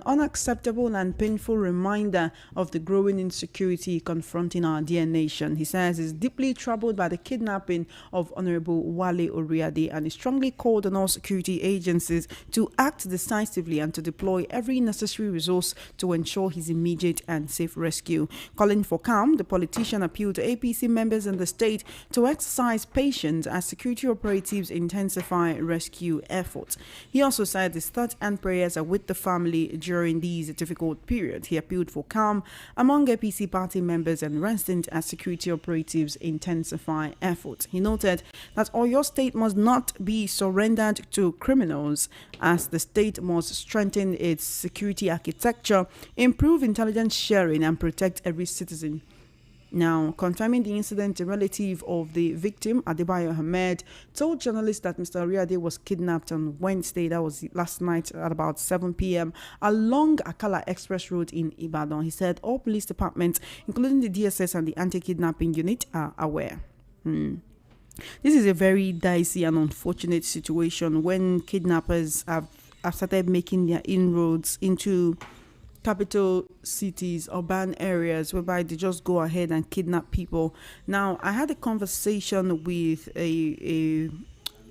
unacceptable and painful reminder of the growing insecurity confronting our dear nation. He says he's deeply troubled by the kidnapping of Honorable Wale Oriade and he strongly called on all security agencies to act decisively and to deploy every necessary resource to ensure his immediate and safe rescue. Calling for calm, the politician appealed to APC members in the state to exercise patience as security operatives intensify rescue efforts. He also said his thoughts and prayers are with the family during these difficult periods. He appealed for calm among APC party members and residents as security operatives intensify efforts. He noted that Oyo State must not be surrendered to criminals, as the state must strengthen its security architecture, improve intelligence sharing, and protect every citizen. Now, confirming the incident, a relative of the victim, Adebayo Ahmed, told journalists that Mr. Oriade was kidnapped on Wednesday, that was last night at about 7 p.m. along Akala Express Road in Ibadan. He said all police departments, including the DSS and the anti-kidnapping unit, are aware. This is a very dicey and unfortunate situation when kidnappers have started making their inroads into capital cities, urban areas, whereby they just go ahead and kidnap people. Now, I had a conversation with a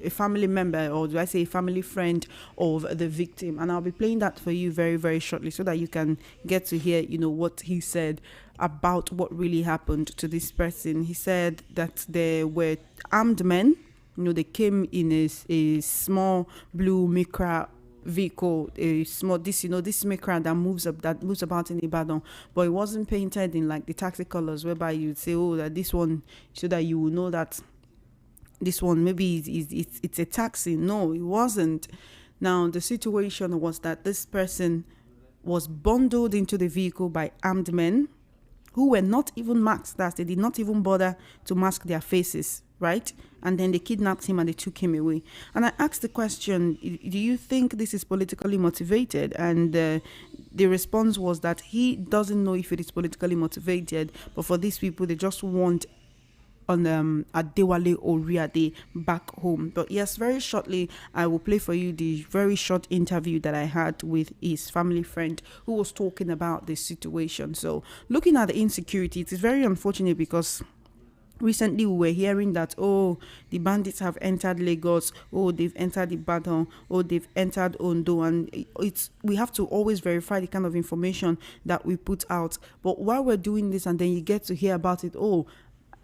family member, or do I say a family friend of the victim, and I'll be playing that for you very, very shortly so that you can get to hear, what he said about what really happened to this person. He said that there were armed men, they came in a small blue Micra vehicle, a small this Micra that moves about in Ibadan, but it wasn't painted in like the taxi colors whereby you'd say, oh, that this one, so that you will know that this one maybe it's a taxi. No, it wasn't. Now the situation was that this person was bundled into the vehicle by armed men who were not even masked. That they did not even bother to mask their faces, right? And then they kidnapped him and they took him away. And I asked the question, do you think this is politically motivated? And the response was that he doesn't know if it is politically motivated, but for these people, they just want Adewale Oriade back home. But yes, very shortly, I will play for you the very short interview that I had with his family friend who was talking about this situation. So looking at the insecurity, it is very unfortunate because recently we were hearing that, oh, the bandits have entered Lagos, oh, they've entered Ibadan, oh, they've entered Ondo, and we have to always verify the kind of information that we put out. But while we're doing this and then you get to hear about it, oh,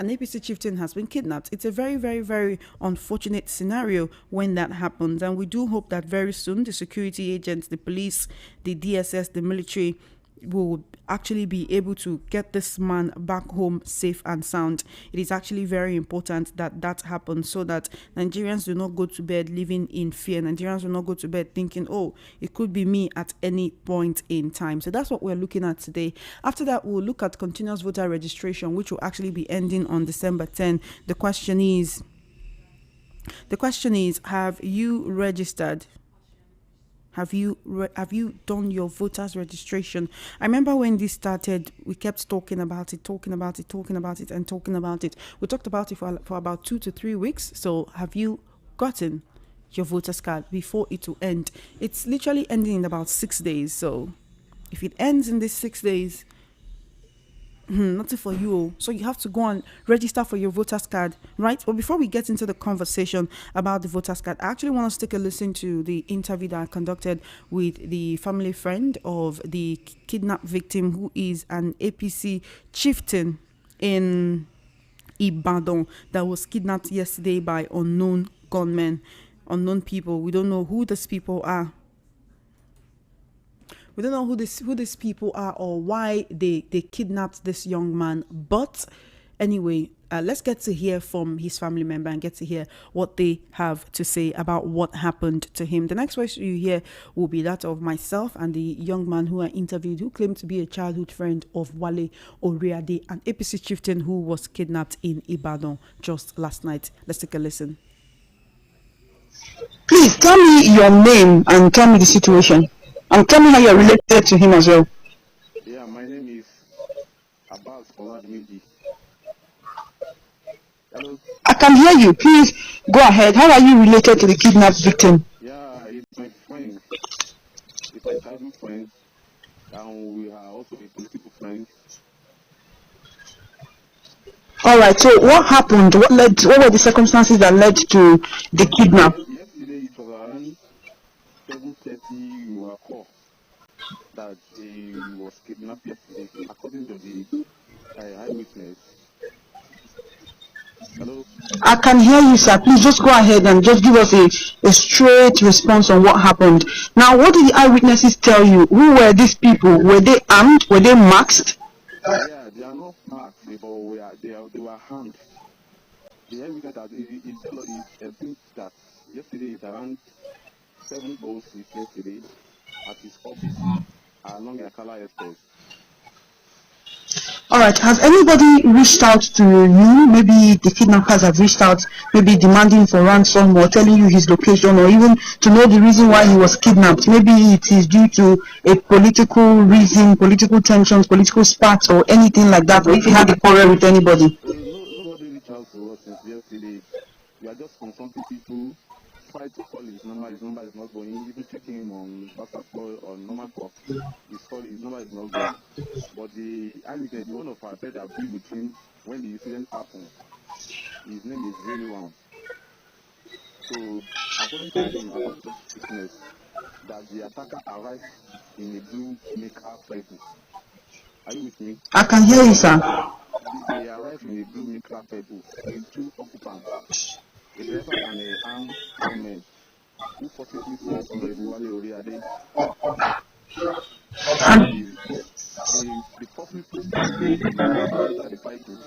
an APC chieftain has been kidnapped. It's a very, very, very unfortunate scenario when that happens. And we do hope that very soon the security agents, the police, the DSS, the military will actually be able to get this man back home safe and sound. It is actually very important that that happens so that Nigerians do not go to bed living in fear. Nigerians do not go to bed thinking, oh, it could be me at any point in time. So that's what we're looking at today. After that, we'll look at continuous voter registration, which will actually be ending on December 10. The question is, have you registered? Have you done your voters registration? I remember when this started, we kept talking about it. We talked about it for about 2 to 3 weeks. So have you gotten your voters card before it will end? It's literally ending in about 6 days. So if it ends in these 6 days, nothing for you. So you have to go and register for your voters card, right? But before we get into the conversation about the voters card, I actually want us to take a listen to the interview that I conducted with the family friend of the kidnapped victim, who is an APC chieftain in Ibadan that was kidnapped yesterday by unknown gunmen, unknown people. We don't know who these people are. We don't know who these people are or why they kidnapped this young man. But anyway, let's get to hear from his family member and get to hear what they have to say about what happened to him. The next voice you hear will be that of myself and the young man who I interviewed, who claimed to be a childhood friend of Wale Oriade, an APC chieftain who was kidnapped in Ibadan just last night. Let's take a listen. Please tell me your name and tell me the situation. And tell me how you're related to him as well. Yeah, my name is Abbas Oladmiji. Hello? I can hear you. Please go ahead. How are you related to the kidnapped victim? Yeah, he's my friend. He's my childhood friend. and we are also a political friend. All right. So what happened? What were the circumstances that led to the kidnap? Yesterday it was around 7:30. We were called that he was kidnapped yesterday, according to the eyewitness. Hello. I can hear you, sir. Please just go ahead and just give us a straight response on what happened. Now, what did the eyewitnesses tell you? Who were these people? Were they armed? Were they masked? Yeah, they are not marked, but they were harmed. The evidence that it thinks that yesterday is around 7:06 yesterday at his office along Akala Express. All right. Has anybody reached out to you? Maybe the kidnappers have reached out, maybe demanding for ransom or telling you his location, or even to know the reason why he was kidnapped. Maybe it is due to a political reason, political tensions, political sparks, or anything like that. Or if he had a quarrel with anybody. Nobody reached out to us since yesterday. We are just confronting people, try to call his number. His number is not going. Even checking him on WhatsApp call or normal call, his number is not going. But the eyewitness, one of our friends that be with him when the incident happened, his name is really One. So according to him, according to the witness, that the attacker arrived in a blue maker vehicle. Are you with me? I can hear you, sir. They arrived in a blue maker vehicle with two occupants, a driver and a armed gunman, who forcibly seized Honorable Wale Oriade. And they forcibly pushed him inside the vehicle.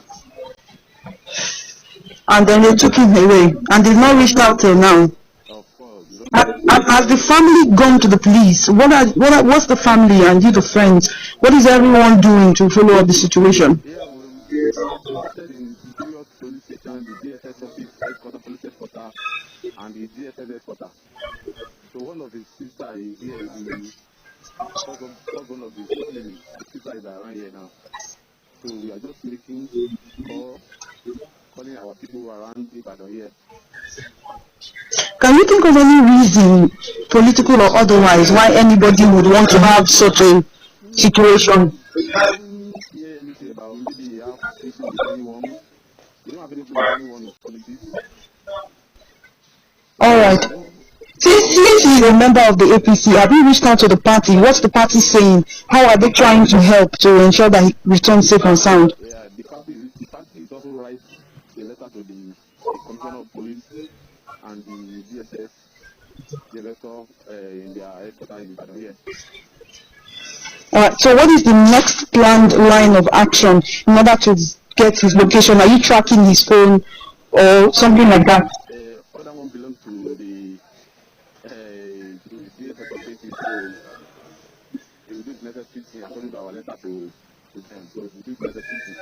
And then they took him away, and they've not reached out till now. Of course, Has the family gone to the police? What's the family and you, the friends? What is everyone doing to follow up the situation? yeah, we reported in various police stations, the DSS office, headquarter police headquarter, and the DSS headquarter. So one of his sisters is here. The first one of his family, the sister is around here now. So we are just making calling our people around Ibadan here. Can you think of any reason, political or otherwise, why anybody would want to have such a situation? We didn't hear anything about maybe you have issue with anyone. We don't have anything with anyone in politics. All right. Since you're a member of the APC, have you reached out to the party? What's the party saying? How are they trying to help to ensure that he returns safe and sound? Yeah, the party is also write a letter to the commissioner of police and the DSS director in their headquarters in Ibadan here. All right. So what is the next planned line of action in order to get his location? Are you tracking his phone or something like that? Other one belongs to the DSS authority, so they will do the necessary thing according to our letter to them. So we do the necessary thing.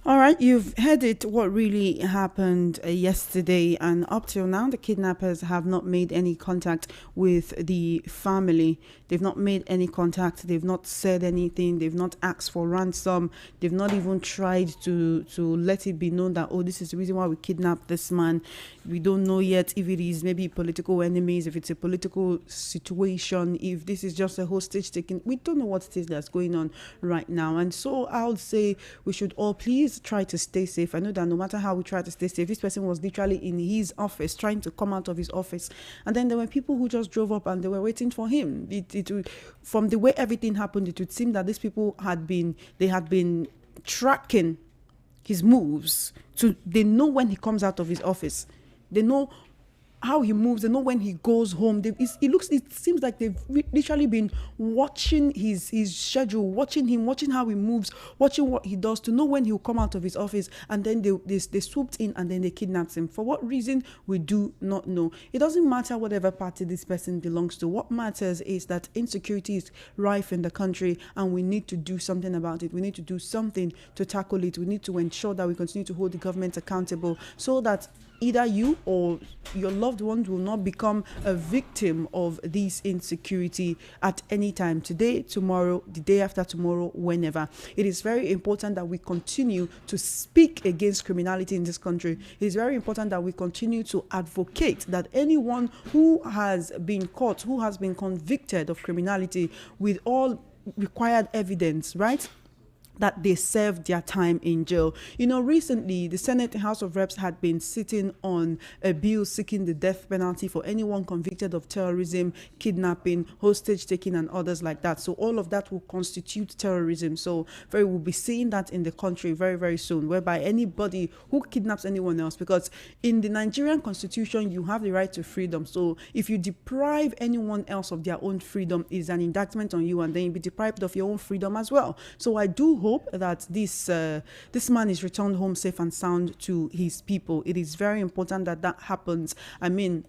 All right, you've heard it, what really happened yesterday, and up till now, the kidnappers have not made any contact with the family. They've not made any contact. They've not said anything. They've not asked for ransom. They've not even tried to let it be known that, oh, this is the reason why we kidnapped this man. We don't know yet if it is maybe political enemies, if it's a political situation, if this is just a hostage taking. We don't know what it is that's going on right now. And so I would say we should all please try to stay safe. I know that no matter how we try to stay safe, this person was literally in his office trying to come out of his office, and then there were people who just drove up and they were waiting for him. From the way everything happened, it would seem that these people had been tracking his moves. They know when he comes out of his office. They know how he moves. They know when he goes home. It seems like they've literally been watching his schedule, watching him, watching how he moves, watching what he does, to know when he'll come out of his office. And then they swooped in and then they kidnapped him. For what reason, we do not know. It doesn't matter whatever party this person belongs to. What matters is that insecurity is rife in the country, and we need to do something about it. We need to do something to tackle it. We need to ensure that we continue to hold the government accountable, so that either you or your loved ones will not become a victim of this insecurity at any time, today, tomorrow, the day after tomorrow, whenever. It is very important that we continue to speak against criminality in this country. It is very important that we continue to advocate that anyone who has been caught, who has been convicted of criminality, with all required evidence, right, that they serve their time in jail. Recently, the Senate House of Reps had been sitting on a bill seeking the death penalty for anyone convicted of terrorism, kidnapping, hostage taking, and others like that. So all of that will constitute terrorism. So we'll be seeing that in the country very, very soon, whereby anybody who kidnaps anyone else, because in the Nigerian constitution, you have the right to freedom. So if you deprive anyone else of their own freedom, it's an indictment on you, and then you'll be deprived of your own freedom as well. So I do hope that this man is returned home safe and sound to his people. It is very important that happens. I mean,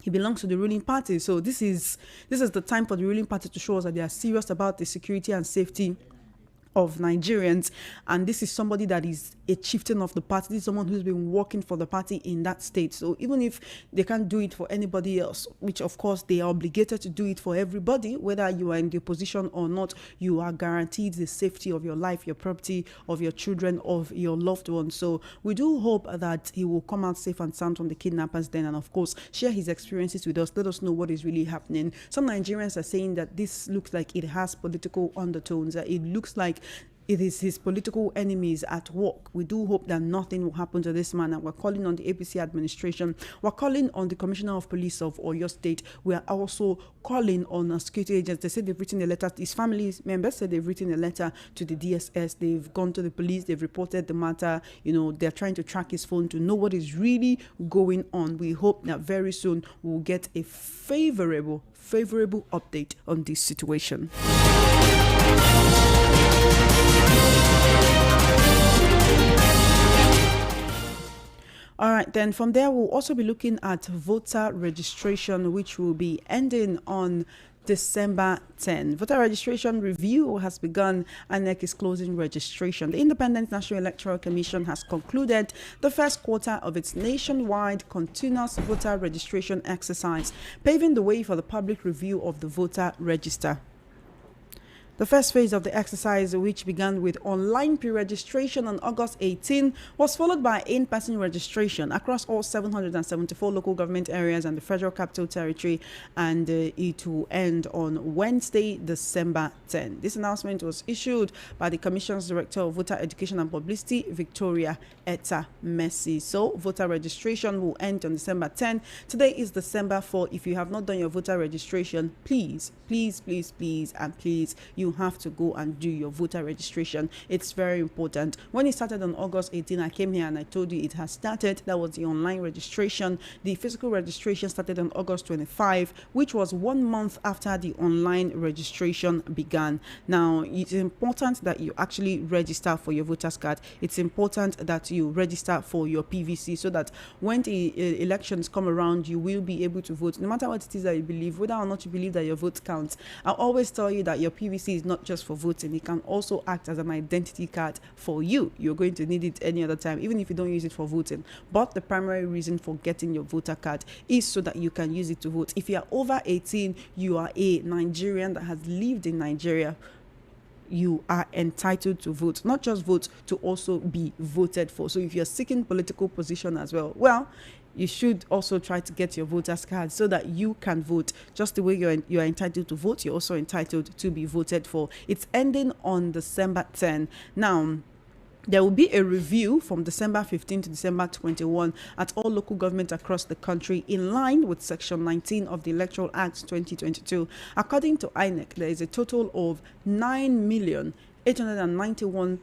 he belongs to the ruling party, so this is the time for the ruling party to show us that they are serious about the security and safety of Nigerians. And this is somebody that is a chieftain of the party. This is someone who's been working for the party in that state. So even if they can't do it for anybody else, which of course they are obligated to do it for everybody, whether you are in the opposition or not, you are guaranteed the safety of your life, your property, of your children, of your loved ones. So we do hope that he will come out safe and sound from the kidnappers then, and of course share his experiences with us. Let us know what is really happening. Some Nigerians are saying that this looks like it has political undertones. It looks like it is his political enemies at work. We do hope that nothing will happen to this man, and we're calling on the APC administration. We're calling on the Commissioner of Police of Oyo State. We are also calling on security agents. They said they've written a letter. His family members said they've written a letter to the DSS. They've gone to the police. They've reported the matter. They're trying to track his phone to know what is really going on. We hope that very soon we'll get a favorable update on this situation. All right, then from there, we'll also be looking at voter registration, which will be ending on December 10. Voter registration review has begun. INEC is closing registration. The Independent National Electoral Commission has concluded the first quarter of its nationwide continuous voter registration exercise, paving the way for the public review of the voter register. The first phase of the exercise, which began with online pre-registration on August 18, was followed by in-person registration across all 774 local government areas and the Federal Capital Territory, and it will end on Wednesday, December 10. This announcement was issued by the Commission's Director of Voter Education and Publicity, Victoria Etta Messi. So, voter registration will end on December 10. Today is December 4. If you have not done your voter registration, please, you have to go and do your voter registration. It's very important. When it started on August 18, I came here and I told you it has started. That was the online registration. The physical registration started on August 25, which was 1 month after the online registration began. Now, it's important that you actually register for your voter's card. It's important that you register for your PVC, so that when the elections come around, you will be able to vote, no matter what it is that you believe, whether or not you believe that your vote counts. I always tell you that your PVC is not just for voting. It can also act as an identity card for you. You're going to need it any other time, even if you don't use it for voting. But the primary reason for getting your voter card is so that you can use it to vote. If you are over 18, you are a Nigerian that has lived in Nigeria, you are entitled to vote. Not just vote, to also be voted for. So if you're seeking political position as well, you should also try to get your voter's card so that you can vote. Just the way you're entitled to vote, you're also entitled to be voted for. It's ending on December 10. Now, there will be a review from December 15 to December 21 at all local governments across the country, in line with Section 19 of the Electoral Act 2022. According to INEC, there is a total of 9,891,000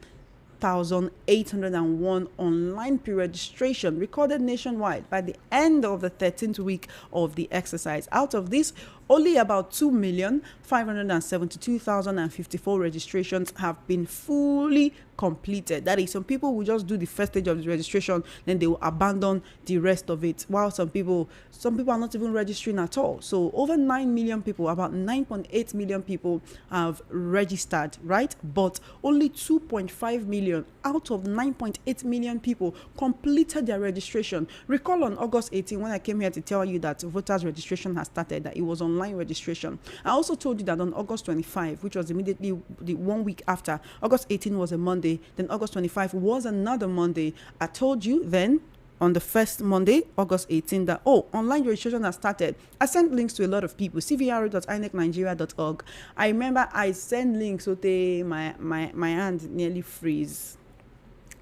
1,801 online pre-registration recorded nationwide by the end of the 13th week of the exercise. Out of this, only about 2,572,054 registrations have been fully completed. That is, some people will just do the first stage of the registration, then they will abandon the rest of it, while some people are not even registering at all. So over 9 million people, about 9.8 million people have registered, right? But only 2.5 million out of 9.8 million people completed their registration. Recall on August 18, when I came here to tell you that voters registration has started, that it was online registration. I also told you that on August 25, which was immediately the 1 week after, August 18 was a Monday, then August 25 was another Monday. I told you then on the first Monday, August 18, that, online registration has started. I sent links to a lot of people, cvr.inecnigeria.org. I remember I sent links, so my hand nearly freeze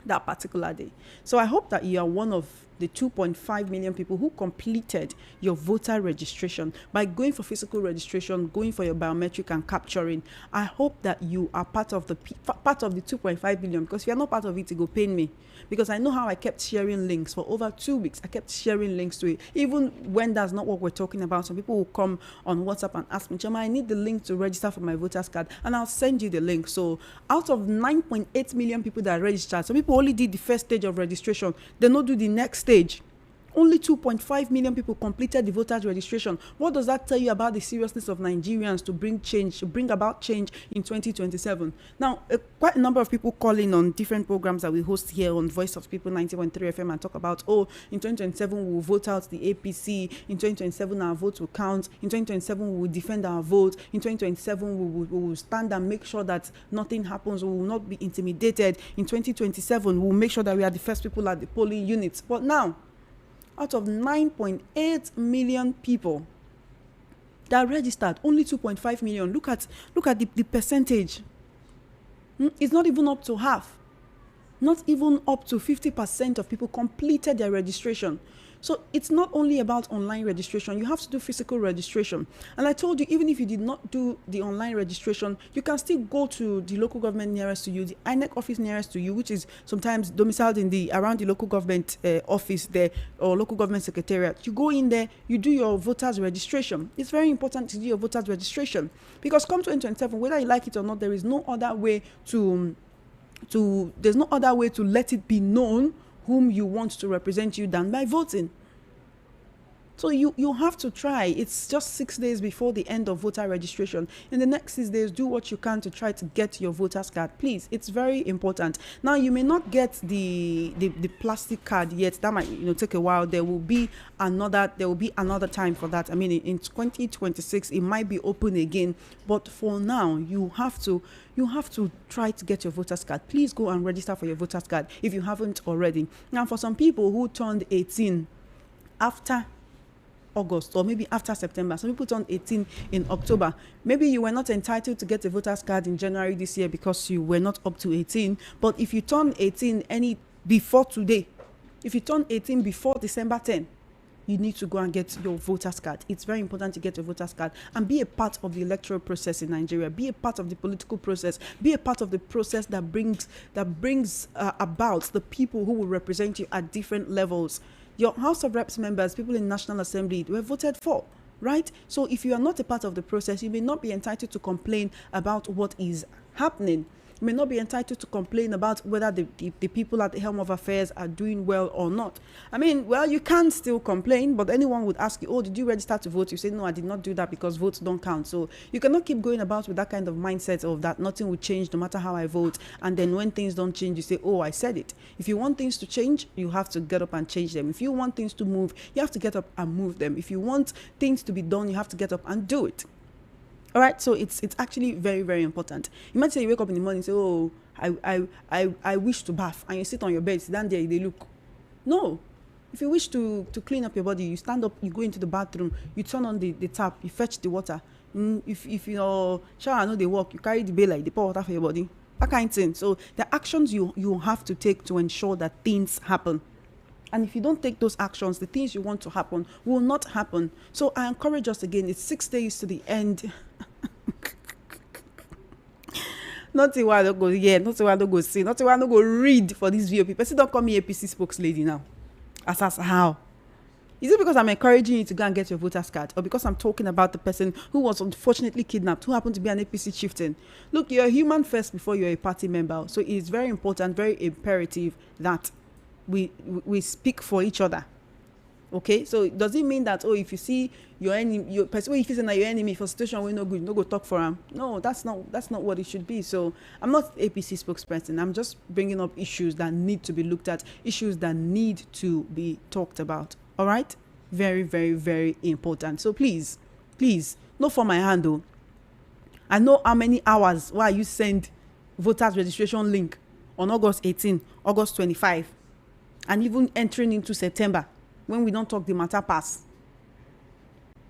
that particular day. So I hope that you are one of the 2.5 million people who completed your voter registration by going for physical registration, going for your biometric and capturing. I hope that you are part of the 2.5 billion, because if you're not part of it, it will pain me, because I know how I kept sharing links for over 2 weeks. I kept sharing links to it, even when that's not what we're talking about. Some people will come on WhatsApp and ask me, Chama, I need the link to register for my voter's card, and I'll send you the link. So out of 9.8 million people that registered, some people only did the first stage of registration, they not do the next stage. Only 2.5 million people completed the voters registration. What does that tell you about the seriousness of Nigerians to bring change, to bring about change in 2027? Now, quite a number of people calling on different programs that we host here on Voice of People 90.3 FM and talk about, in 2027 we'll vote out the APC. In 2027 our votes will count. In 2027 we will defend our vote. In 2027 we will stand and make sure that nothing happens. We will not be intimidated. In 2027 we'll make sure that we are the first people at the polling units. But now, out of 9.8 million people that registered, only 2.5 million. Look at the percentage. It's not even up to half. Not even up to 50% of people completed their registration. So it's not only about online registration. You have to do physical registration. And I told you, even if you did not do the online registration, you can still go to the local government nearest to you, the INEC office nearest to you, which is sometimes domiciled around the local government office there, or local government secretariat. You go in there, you do your voters registration. It's very important to do your voters registration, because come 2027, whether you like it or not, there is no other way to let it be known whom you want to represent you than by voting. So you have to try. It's just 6 days before the end of voter registration. In the next 6 days, do what you can to try to get your voter's card. Please, it's very important. Now, you may not get the plastic card yet. That might take a while. There will be another time for that. I mean, in 2026, it might be open again. But for now, you have to try to get your voter's card. Please go and register for your voter's card if you haven't already. Now, for some people who turned 18 after August, or maybe after September, some people turned 18 in October, maybe you were not entitled to get a voter's card in January this year because you were not up to 18. But if you turn 18 before today, if you turn 18 before December 10, you need to go and get your voter's card. It's very important to get your voter's card and be a part of the electoral process in Nigeria. Be a part of the political process. Be a part of the process that brings about the people who will represent you at different levels. Your House of Reps members, people in National Assembly, were voted for, right? So if you are not a part of the process, you may not be entitled to complain about what is happening. You may not be entitled to complain about whether the people at the helm of affairs are doing well or not. I mean, well, you can still complain, but anyone would ask you, did you register to vote? You say, no, I did not do that because votes don't count. So you cannot keep going about with that kind of mindset of that nothing will change no matter how I vote. And then when things don't change, you say, I said it. If you want things to change, you have to get up and change them. If you want things to move, you have to get up and move them. If you want things to be done, you have to get up and do it. All right, so it's actually very, very important. You might say you wake up in the morning and say, I wish to bath, and you sit on your bed, sit down there, they look. No. If you wish to clean up your body, you stand up, you go into the bathroom, you turn on the tap, you fetch the water. If your shower no dey work, you carry the bail, like, they pour water for your body. That kind of thing. So the actions you have to take to ensure that things happen. And if you don't take those actions, the things you want to happen will not happen. So I encourage us again, it's 6 days to the end. Not a while ago, yeah, not a while ago, see, not a while ago, read for this VOP. Person don't call me APC spokeslady now. As how? Is it because I'm encouraging you to go and get your voter's card, or because I'm talking about the person who was unfortunately kidnapped, who happened to be an APC chieftain? Look, you're a human first before you're a party member. So it's very important, very imperative that we speak for each other. Okay, so does it mean that, oh, if you see your enemy, your person, if you say your enemy for situation we no good, no go talk for him? No, that's not what it should be. So I'm not APC spokesperson. I'm just bringing up issues that need to be looked at, issues that need to be talked about. All right, very, very, very important. So please, no for my hand though. I know how many hours why you send voters registration link on August 18, August 25, and even entering into September. When we don't talk the matter pass.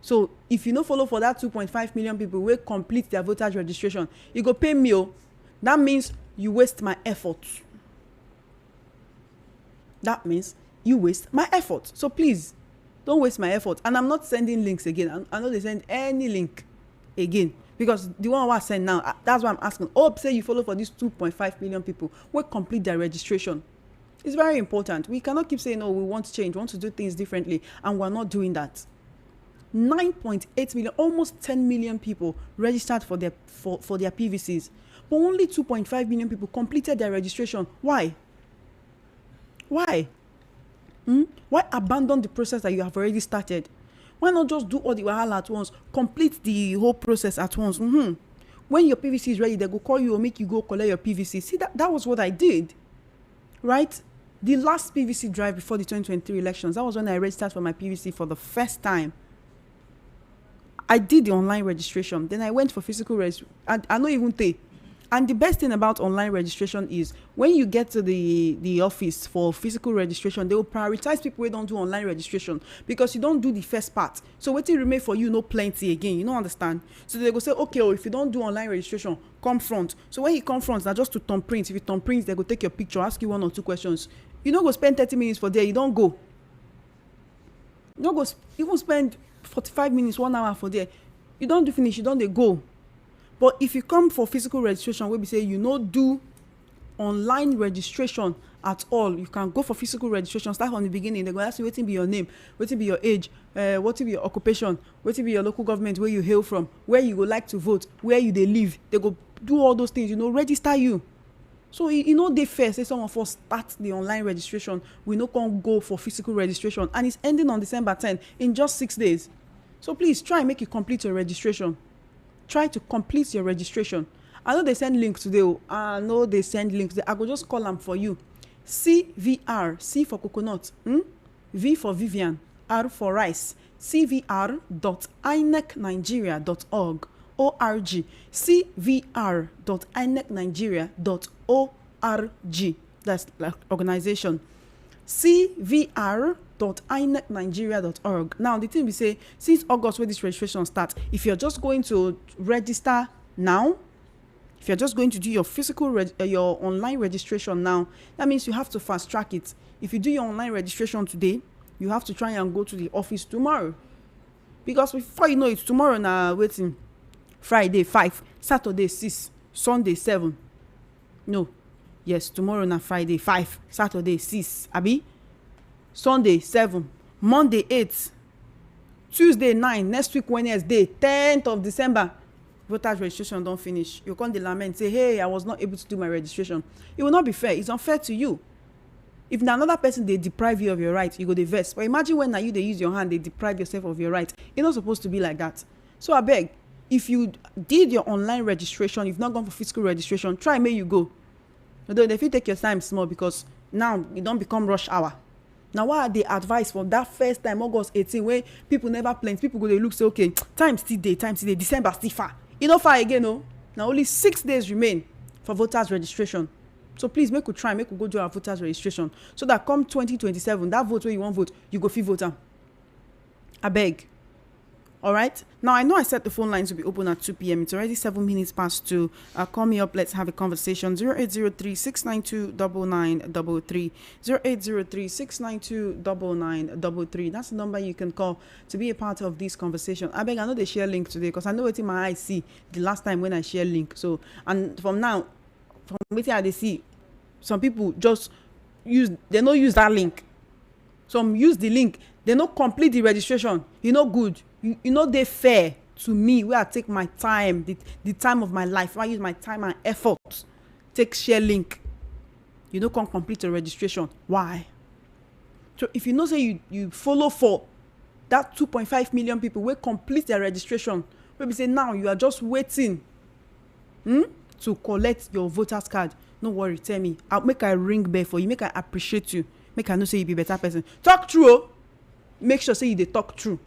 So if you no follow for that 2.5 million people will complete their voters registration, you go pay me. That means you waste my effort. That means you waste my effort. So please, don't waste my effort. And I'm not sending links again. I know they send any link again. Because the one I send now, that's why I'm asking. Oh, say you follow for these 2.5 million people will complete their registration. It's very important. We cannot keep saying, oh, we want change, we want to do things differently, and we're not doing that. 9.8 million, almost 10 million people registered for their PVCs, but only 2.5 million people completed their registration. Why? Why abandon the process that you have already started? Why not just do all the wahala at once, complete the whole process at once? When your PVC is ready, they go call you or make you go collect your PVC. See, that was what I did, right? The last PVC drive before the 2023 elections, that was when I registered for my PVC for the first time. I did the online registration. Then I went for physical registration. I know even they. And the best thing about online registration is when you get to the office for physical registration, they will prioritize people who don't do online registration because you don't do the first part. So what will remain for you, no plenty again. You don't understand. So they go say, okay, if you don't do online registration, come front. So when you come front, now just to thumb print. If you thumb print, they go take your picture, ask you 1 or 2 questions. You don't go spend 30 minutes for there. You don't go. You don't go even spend 45 minutes, 1 hour for there. You don't do finish. You don't they go. But if you come for physical registration, where we say you no do online registration at all, you can go for physical registration. Start from the beginning. They go ask you what be your name, what be your age, what be your occupation, what be your local government, where you hail from, where you go like to vote, where you they live. They go do all those things. Register you. So they first say some of us start the online registration. We no can go for physical registration, and it's ending on December 10 in just 6 days. So please try and make you complete your registration. Try to complete your registration. I know they send links today. I know they send links. I go just call them for you. CVR, C for coconut, V for Vivian, R for rice. cvr.inecnigeria.org. org. cvr.inecnigeria.org. That's like organization. cvr.inecnigeria.org. Now the thing we say, since August where this registration starts, if you're just going to register now, if you're just going to do your physical your online registration now, that means you have to fast track it. If you do your online registration today, you have to try and go to the office tomorrow, because before you know it, tomorrow now waiting Friday 5, Saturday 6, Sunday 7. No. Yes, tomorrow na Friday 5, Saturday 6, abi? Sunday 7, Monday 8, Tuesday 9, next week Wednesday 10th of December. Voters registration don't finish. You can't lament, say, hey, I was not able to do my registration. It will not be fair. It's unfair to you. If another person they deprive you of your right, you go the vest. But imagine when you they use your hand, they deprive yourself of your right. It's not supposed to be like that. So I beg, if you did your online registration, you've not gone for physical registration, try make you go. Although if you take your time small, because now it don't become rush hour. Now what are the advice for that first time, August 18, where people never planned, people go they look say, okay, time still day, December still far. You know far again, no? Now only 6 days remain for voters registration. So please make we try, make we go do our voters registration, so that come 2027, that vote where you want vote, you go feel voter. I beg. All right. Now, I know I set the phone lines to be open at 2 p.m. It's already 7 minutes past 2. Call me up. Let's have a conversation. 0803-692-9933. 0803-692-9933. That's the number you can call to be a part of this conversation. I beg, I know they share link today, because I know it's in my eyes see the last time when I share link. So, and from now, Wait till they see. Some people just they don't use that link. Some use the link, they don't complete the registration. You know good. You know they fair to me where I take my time, the time of my life. I use my time and effort. Take share link. You don't come complete the registration. Why? So if you know say you follow for that 2.5 million people will complete their registration, maybe say now you are just waiting to collect your voter's card. No worry, tell me. I'll make a ring bell for you. Make I appreciate you. Make I know say you be better person. Talk true. Oh. Make sure say you dey talk true.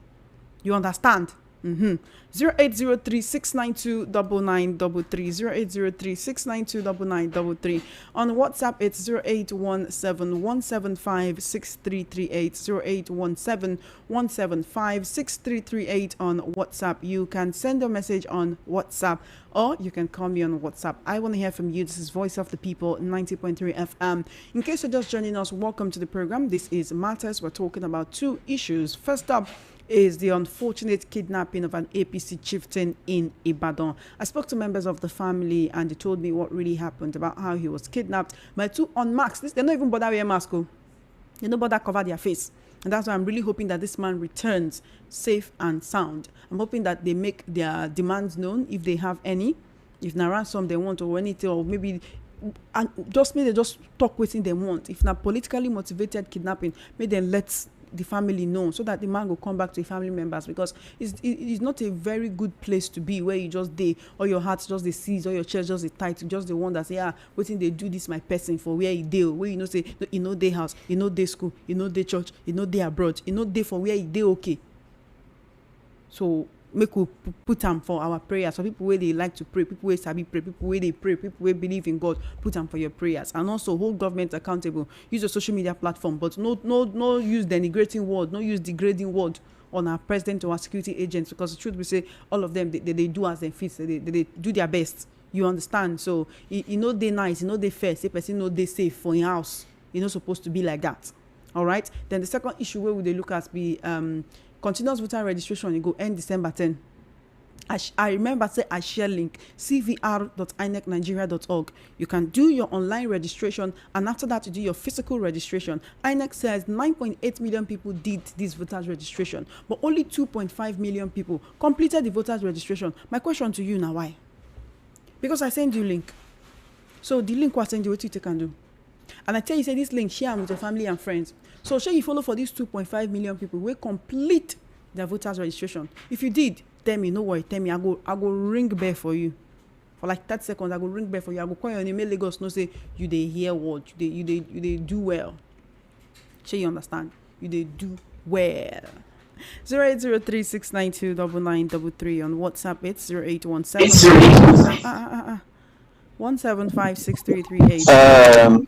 You understand? 0803-692-9933. 0803-692-9933. On WhatsApp, it's 0817-175-6338. 0817-175-6338 on WhatsApp. You can send a message on WhatsApp or you can call me on WhatsApp. I want to hear from you. This is Voice of the People, 90.3 FM. In case you're just joining us, welcome to the program. This is Matters. We're talking about two issues. First up is the unfortunate kidnapping of an APC chieftain in Ibadan. I spoke to members of the family and they told me what really happened, about how he was kidnapped. My two unmasked, they don't even bother wear mask. They don't bother cover their face. And that's why I'm really hoping that this man returns safe and sound. I'm hoping that they make their demands known if they have any. If na ransom they want or anything, or maybe and just maybe they just talk within they want. If not politically motivated kidnapping, maybe they let the family know so that the man will come back to the family members, because it's not a very good place to be where you just all your heart just the seize, or your chest just the tight, just the one that say waiting they do this my person for where he deal, where you know say you know they house, you know they school, you know they church, you know they abroad, you know they for where he dey okay. So make we put them for our prayers. For people where they like to pray, people where sabi pray, people where they pray, people where believe in God, put them for your prayers. And also hold government accountable. Use your social media platform, but no use denigrating word, no use degrading word on our president or our security agents, because the truth we say all of them they do as they fit, they do their best. You understand? So you know they nice, you know they fair, say person know they safe for your house. You're not supposed to be like that. All right. Then the second issue where would they look at be continuous voter registration. You go end December 10. I remember say I share link cvr.inecnigeria.org. You can do your online registration, and after that you do your physical registration. INEC says 9.8 million people did this voters registration, but only 2.5 million people completed the voters registration. My question to you now, why? Because I send you link. So the link was send you, what you can do. And I tell you, say this link, share with your family and friends. So share you follow for these 2.5 million people will complete their voters registration. If you did, tell me, no worry, tell me, I go ring bell for you. For like 30 seconds, I go ring bell for you. I go call your name, Lagos, no say you they hear what, you they do well. Share you understand? You they do well. 0803-692-9933 on WhatsApp. It's 0817 175-6338.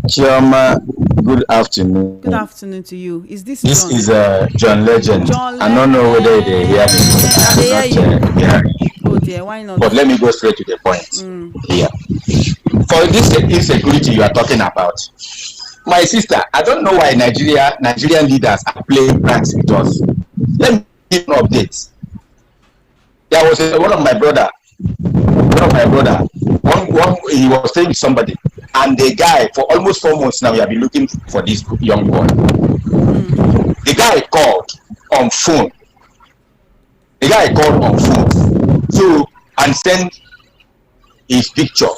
Chioma, good afternoon. Good afternoon to you. Is this This John? is John Legend. I don't know whether they hear me. Oh dear, why not? But let me go straight to the point. Here. For this insecurity you are talking about, my sister, I don't know why Nigerian leaders are playing pranks with us. Let me give an update. There was one of my brother, he was staying with somebody, and the guy for almost 4 months now, we have been looking for this young boy. The guy called on phone. So and sent his picture.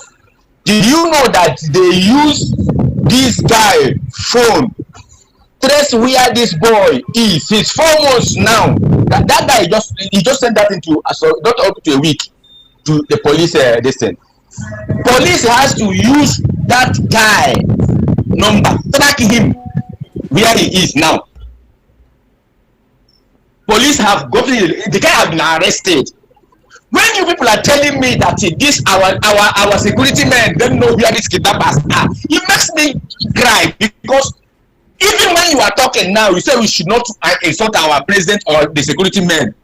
Did you know that they use this guy phone trace where this boy is? He's 4 months now. That guy just sent that into not up to a week to the police. Police has to use that guy number, track him where he is now. Police have got the guy has been arrested. When you people are telling me that this our security men don't know where these kidnappers are, it makes me cry, because even when you are talking now, you say we should not insult our president or the security men.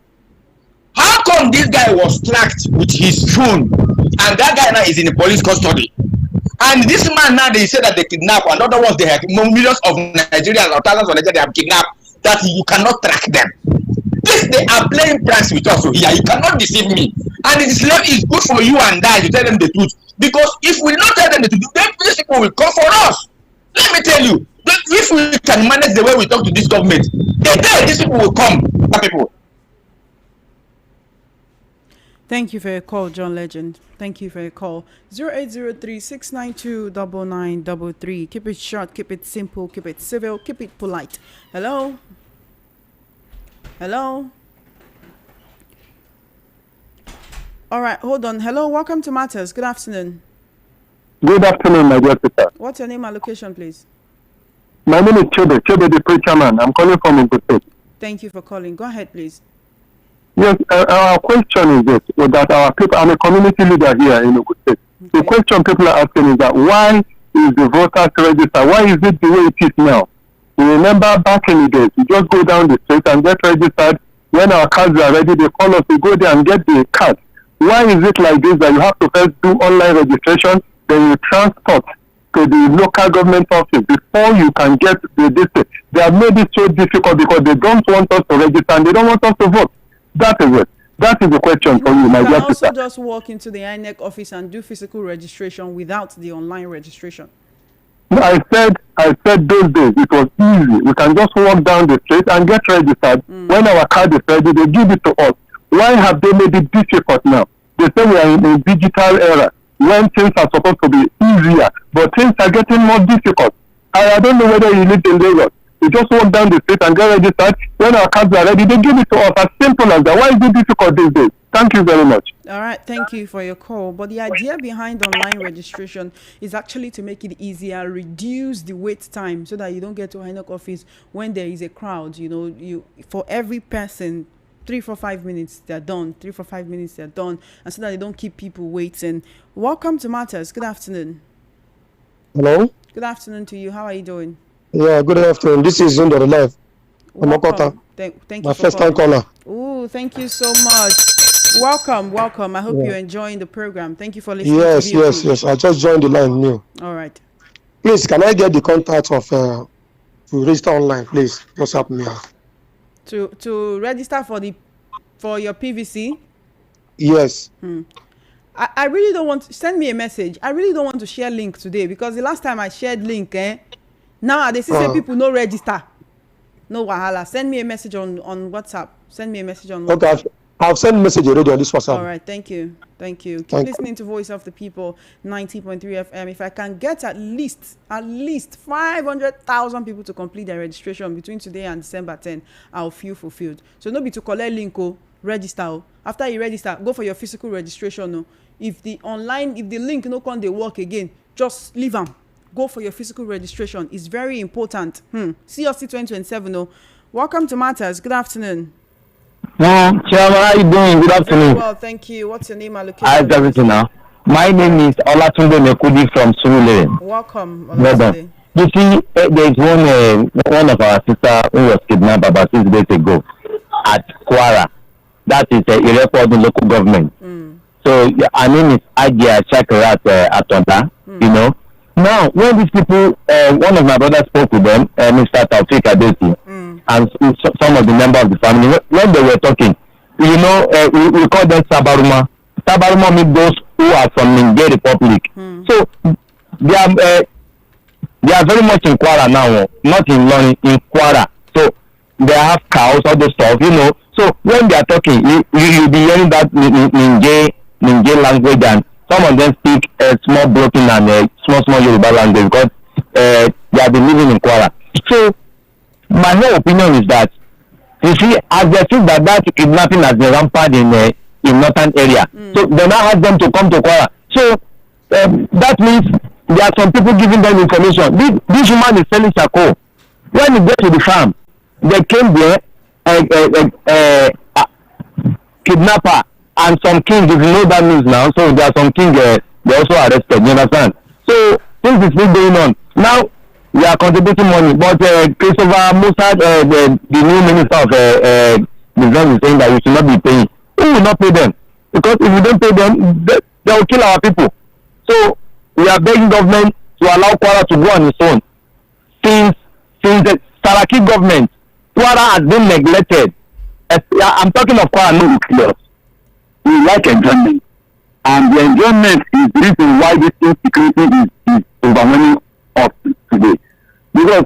How come this guy was tracked with his phone, and that guy now is in the police custody? And this man now, they say that they kidnap, and other ones they have millions of Nigerians or thousands of Nigerians they have kidnapped, that you cannot track them. This, they are playing pranks with us here. You cannot deceive me. And it is good for you and I to tell them the truth. Because if we don't tell them to do, then these people will come for us. Let me tell you, if we can manage the way we talk to this government, then these people will come. People. Thank you for your call, John Legend. Thank you for your call. 0803-692-9933. Keep it short, keep it simple, keep it civil, keep it polite. Hello? Hello? All right, hold on. Hello, welcome to Matters. Good afternoon. Good afternoon, my dear sister. What's your name and location, please? My name is Chebe the preacher man. I'm calling from Ogun State. Thank you for calling. Go ahead, please. Yes, our question is this, that our people, I'm a community leader here in Ogun State. Okay. The question people are asking is that why is the voters register? Why is it the way it is now? You remember back in the days, you just go down the street and get registered. When our cards are ready, they call us to go there and get the card. Why is it like this that you have to first do online registration, then you transport to the local government office before you can get the district? They have made it so difficult because they don't want us to register and they don't want us to vote. That is it. That is the question for you, my dear sister. You can also just walk into the INEC office and do physical registration without the online registration. No, I said those days it was easy. We can just walk down the street and get registered. When our card is ready, they give it to us. Why have they made it difficult now? They say we are in a digital era when things are supposed to be easier, but things are getting more difficult. I don't know whether you live in Lagos. You just walk down the street and get registered. When our cards are ready, they give it to us. As simple as that. Why is it difficult these days? Thank you very much. All right, thank you for your call. But the idea behind online registration is actually to make it easier, reduce the wait time so that you don't get to INEC office when there is a crowd. You know, for every person, 3 for 5 minutes they're done. 3 for 5 minutes they're done, and so that they don't keep people waiting. Welcome to Matters. Good afternoon. Hello. Good afternoon to you. How are you doing? Yeah, good afternoon. This is Zundo Live. Welcome. Thank you. My first time caller. Oh, thank you so much. Welcome. I hope you're enjoying the program. Thank you for listening. Yes. I just joined the line new. All right. Please, can I get the contact of to register online, please? Just help me out. To register for your PVC? Yes. I really don't want to send me a message. I really don't want to share link today because the last time I shared link, now they say people no register. No wahala. Send me a message on WhatsApp. Send me a message on WhatsApp. Okay, I've sent message already on this WhatsApp. All right, thank you. Keep listening to Voice of the People, 90.3 FM. If I can get at least 500,000 people to complete their registration between today and December 10, I'll feel fulfilled. So no be to collect link, register. After you register, go for your physical registration. If the link no come dey work again, just leave them. Go for your physical registration. It's very important. CLC 2027. Welcome to Matters. Good afternoon. Chairman, how are you doing? Good afternoon. Very well, thank you. What's your name and location? How's everything now? My name is Olatunde Mekudi from Surulere. Welcome. Well, you see, there's one of our sister who was kidnapped about 6 days ago at Kwara. That is a record in local government. So her name is Agia Chakrat Atonda. You know. Now, when these people, one of my brothers spoke with them, Mr. Taufik Adesi, and some of the members of the family, when they were talking, you know, we call them Sabaruma. Sabaruma means those who are from Niger Republic. So they are very much in Kwara now, not in Loni, in Kwara. So they have cows, all those stuff, you know. So when they are talking, you'll be hearing that Niger language, and some of them speak small broken and small Yoruba language because they have been living in Kwara. So my whole opinion is that, you see, as they think that kidnapping has been rampant in northern area, so they now ask them to come to Kwara. So that means there are some people giving them information. This woman is selling charcoal. When you get to the farm, they came there, kidnapper and some king, if you know that news now, so there are some king they also arrested, you understand? So things is still going on. Now we are contributing money, but Christopher Musa, the new minister of defense, is saying that we should not be paying. Who will not pay them? Because if we don't pay them, they will kill our people. So we are begging government to allow Kwara to go on its own. Since the Saraki government, Kwara has been neglected. I'm talking of Kwara, no nucleus. We like enjoyment. And the enjoyment is the reason why this insecurity is overwhelming us today. Because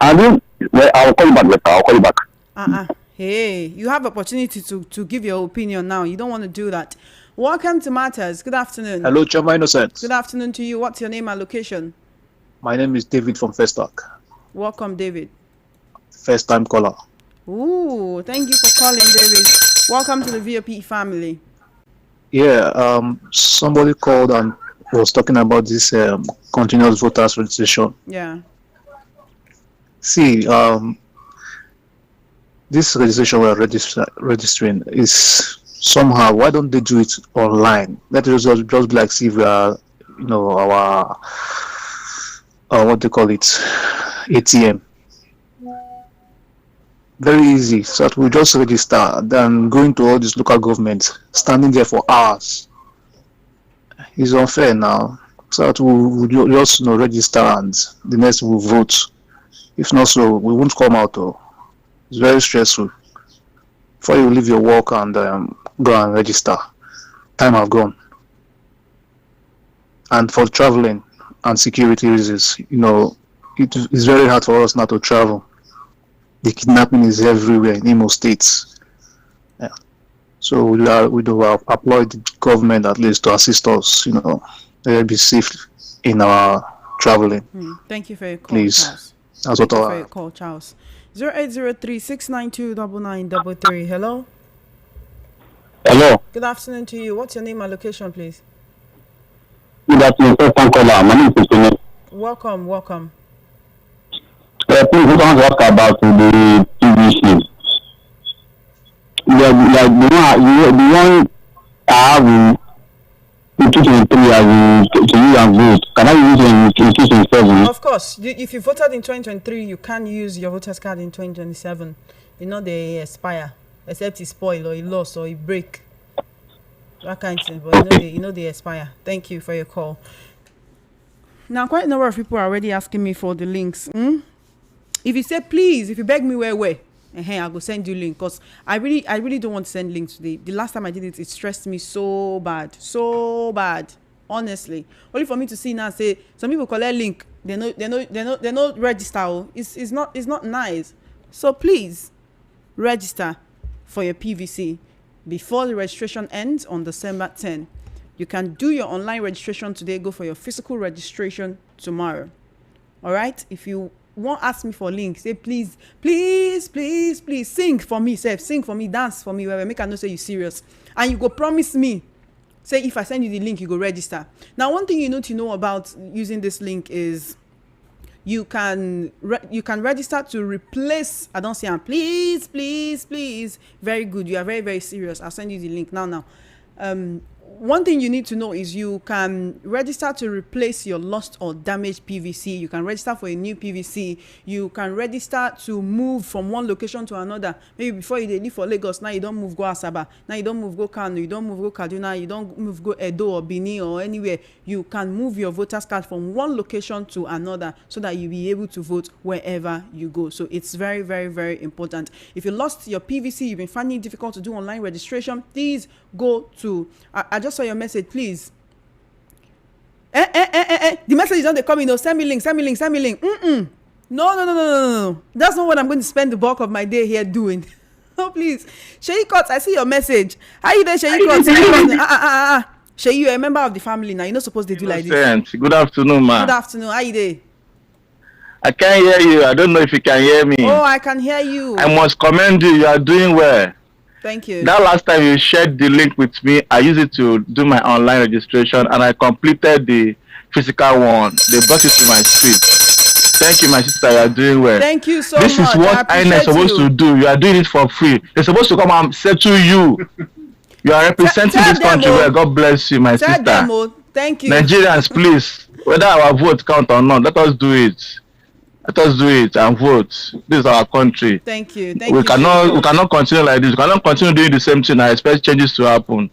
I don't, well, I'll call you back later. I'll call you back. Hey, you have opportunity to give your opinion now. You don't want to do that. Welcome to Matters. Good afternoon. Hello, Chama Innocent. Good afternoon to you. What's your name and location? My name is David from Festac. Welcome, David. First time caller. Ooh, thank you for calling, David. Welcome to the VOP family. Yeah, somebody called and was talking about this continuous voters registration. Yeah. See, this registration we're registering is somehow, why don't they do it online? Let it just be like, see if we are, our what they call it, ATM. Very easy, so that we just register than going to all these local governments, standing there for hours. It's unfair now. So that we just register and the next we'll vote. If not so, we won't come out. Though. It's very stressful. Before you leave your work and go and register, time have gone. And for traveling and security reasons, it is very hard for us now to travel. The kidnapping is everywhere in Imo states. Yeah. So we do applaud the government at least to assist us, let be safe in our traveling. Thank you for your call, please. Charles. That's what Thank you for your call, Charles. 0803-692-9933. Hello. Hello. Good afternoon to you. What's your name and location, please? Good afternoon, first time caller. My name is Chieftain. Welcome. Please, we want to talk about the PVC. The one I have in 2023 as to use and vote. Can I use it in 2027? Of course. If you voted in 2023, you can use your voter's card in 2027. They expire, except it spoil or it lost or it break. That kind of thing. But they expire. Thank you for your call. Now, quite a number of people are already asking me for the links. If you say please, if you beg me where, I go send you link, because I really don't want to send links today. The last time I did it, it stressed me so bad, honestly. Only for me to see now say some people collect link, they no register. It's not nice. So please register for your PVC before the registration ends on December 10. You can do your online registration today. Go for your physical registration tomorrow. All right. If you won't ask me for link, say please sing for me, sing for me, dance for me, where make I know say you serious, and you go promise me, say if I send you the link you go register. Now one thing you need to know about using this link is you can register to replace, I don't say please, very good, you are very, very serious. I'll send you the link now. One thing you need to know is you can register to replace your lost or damaged PVC. You can register for a new PVC. You can register to move from one location to another. Maybe before you live for Lagos, now you don't move go Asaba. Now you don't move go Kano. You don't move go Kaduna. You don't move go Edo or Benin or anywhere. You can move your voter's card from one location to another so that you'll be able to vote wherever you go. So it's very, very, very important. If you lost your PVC, you've been finding it difficult to do online registration, please go to, I just saw your message, please. The message is not coming. Send me link. No. That's not what I'm going to spend the bulk of my day here doing. No, please. Sheyi Court, I see your message. How you there, Sheyi Court? Sheyi, you're a member of the family now. You're not supposed to do like this. Good afternoon, ma. Good afternoon. How you there? I can't hear you. I don't know if you can hear me. Oh, I can hear you. I must commend you. You are doing well. Thank you. That last time you shared the link with me, I used it to do my online registration and I completed the physical one. They brought it to my street. Thank you, my sister. You are doing well. Thank you so much. This is what INEC is supposed to do. You are doing it for free. They're supposed to come and settle you. You are representing this country well. God bless you, my sister. Thank you. Nigerians, please, whether our vote count or not, let us do it. Let us do it and vote. This is our country. Thank you. We cannot continue like this. We cannot continue doing the same thing and expect changes to happen.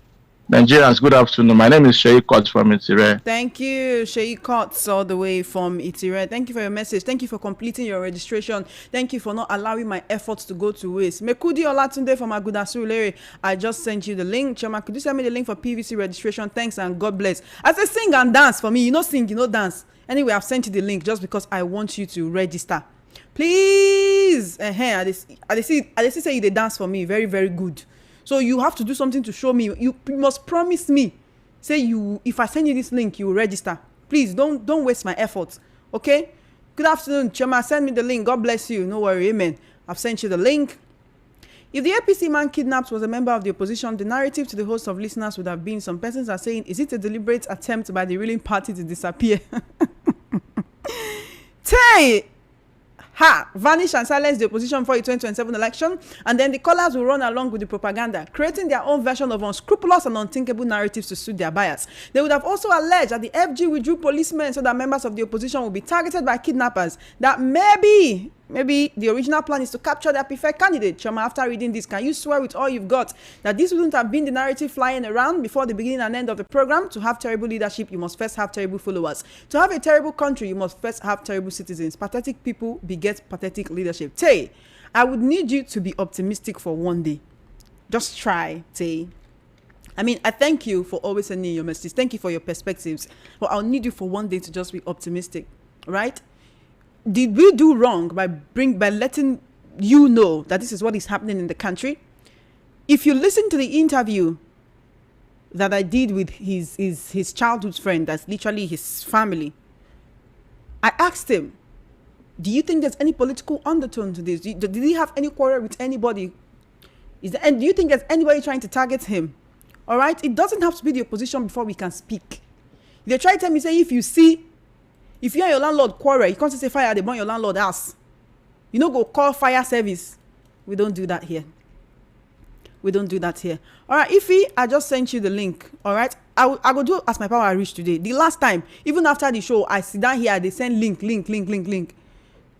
Nigerians, good afternoon. My name is Sheikh Kot from Itire. Thank you, Sheikh Kot, all the way from Itire. Thank you for your message. Thank you for completing your registration. Thank you for not allowing my efforts to go to waste. Mekudi Olatunde from Aguda Surulere, I just sent you the link. Chama, could you send me the link for PVC registration? Thanks and God bless. I say sing and dance for me. You know sing, you know dance. Anyway, I've sent you the link just because I want you to register. Please. I see say you dey dance for me. Very, very good. So you have to do something to show me. You must promise me. Say you, if I send you this link, you will register. Please don't waste my efforts. Okay? Good afternoon, Chema. Send me the link. God bless you. No worry. Amen. I've sent you the link. If the APC man kidnapped was a member of the opposition, the narrative to the host of listeners would have been, some persons are saying, is it a deliberate attempt by the ruling party to disappear? Tay! Vanish and silence the opposition for the 2027 election, and then the callers will run along with the propaganda, creating their own version of unscrupulous and unthinkable narratives to suit their bias. They would have also alleged that the FG withdrew policemen so that members of the opposition will be targeted by kidnappers, that maybe the original plan is to capture their preferred candidate. Chama, after reading this, can you swear with all you've got that this wouldn't have been the narrative flying around before the beginning and end of the program? To have terrible leadership, you must first have terrible followers. To have a terrible country, you must first have terrible citizens. Pathetic people beget pathetic leadership. Tay, I would need you to be optimistic for one day. Just try, Tay. I mean, I thank you for always sending your messages. Thank you for your perspectives. But I'll need you for one day to just be optimistic, right? Did we do wrong by letting you know that this is what is happening in the country? If you listen to the interview that I did with his childhood friend, that's literally his family, I asked him, do you think there's any political undertone to this? Did he have any quarrel with anybody? And do you think there's anybody trying to target him? All right? It doesn't have to be the opposition before we can speak. They try to tell me, say, if you and your landlord quarrel, you can't say fire, they burn your landlord house. You know, go call fire service. We don't do that here. We don't do that here. All right, Ify, I just sent you the link. All right, I go do as my power reach today. The last time, even after the show, I sit down here, they send link.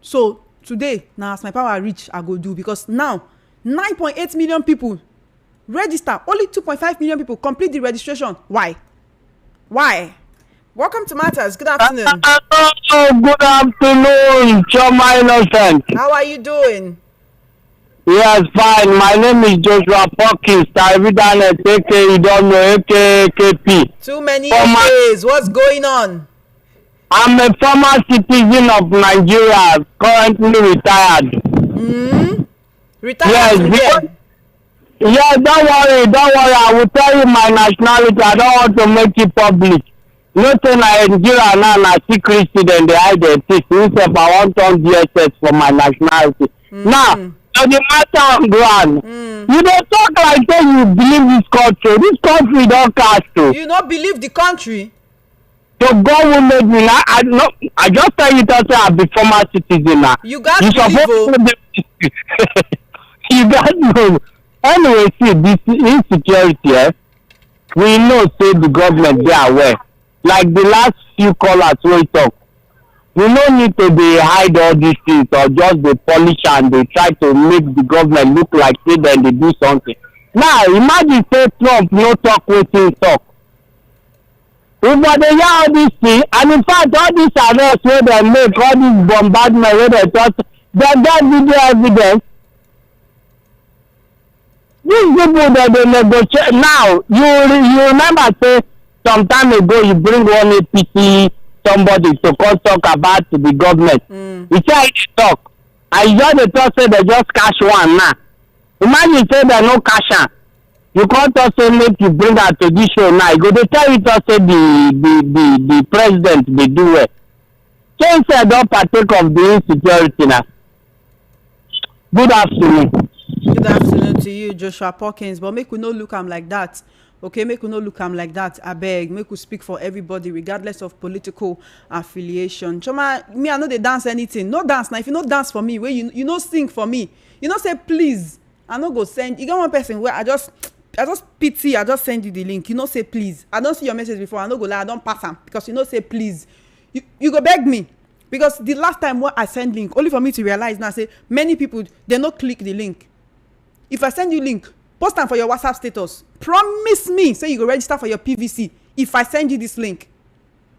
So today, now as my power reach, I go do, because now 9.8 million people register. Only 2.5 million people complete the registration. Why? Welcome to Matters. Good afternoon. Good afternoon, Choma Innocent. How are you doing? Yes, fine. My name is Joshua Perkins. Ibadan, aka you don't know, aka KP. Too many days. What's going on? I'm a former citizen of Nigeria, currently retired. Retired? Yes, yeah, don't worry. I will tell you my nationality. I don't want to make it public. Nothing Nigeria now, na secret student, they hide their teeth. Instead, I want on DSS for my nationality. Now, so the matter on ground, you don't talk like that you believe this country. This country don't cast you. You don't believe the country? So God will make me now. I just tell you that I'll be former citizen now. You got to believe. You got to. Anyway, see, this insecurity, we know, say the government, they are aware. Like the last few callers we talk, we no need to be hide all these things or just they polish and they try to make the government look like say then they do something. Now imagine say Trump no talk wetin talk. If they hear all these things, and in fact all these arrests wey dem make, all this bombardment wey dem talk, dem get video evidence. These people that they negotiate now, you remember say some time ago you bring one APC somebody to come talk about the government. You say I talk. I just the talk say they just cash one now. Imagine say they no cash am. You can't talk say make you bring her to this show now. You go they tell you to say the president they do well. So instead don't partake of the insecurity now. Good afternoon. Good afternoon to you, Joshua Perkins. But make we no look am like that. Okay, make we no look am like that. I beg, make we speak for everybody, regardless of political affiliation. Choma, me I know they dance anything. No dance now. If you no dance for me, where you no sing for me, you no say please. I no go send. You got one person where I just pity. I just send you the link. You no say please. I don't see your message before. I no go lie. I don't pass am because you no say please. You go beg me. Because the last time when I send link, only for me to realize now, say many people they no click the link. If I send you link, Post them for your WhatsApp status. Promise me, say you go register for your PVC if I send you this link.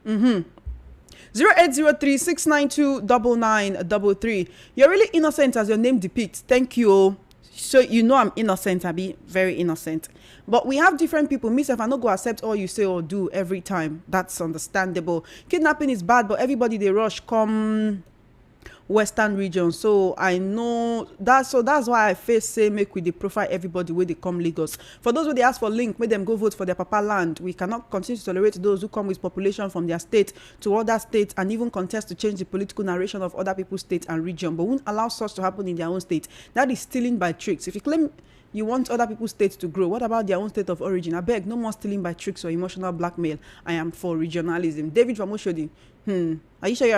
0803-692-9933. You're really innocent as your name depicts. Thank you. So you know I'm innocent. I be very innocent. But we have different people. Me, if I not go accept all you say or do every time, that's understandable. Kidnapping is bad, but everybody they rush come Western region. So I know that. So that's why I face say make with the profile everybody where they come Lagos. For those who they ask for link, make them go vote for their papa land. We cannot continue to tolerate those who come with population from their state to other states and even contest to change the political narration of other people's state and region, but won't allow such to happen in their own state. That is stealing by tricks. If you claim you want other people's states to grow, what about their own state of origin? I beg, no more stealing by tricks or emotional blackmail. I am for regionalism. David from Oshodi. Are you sure you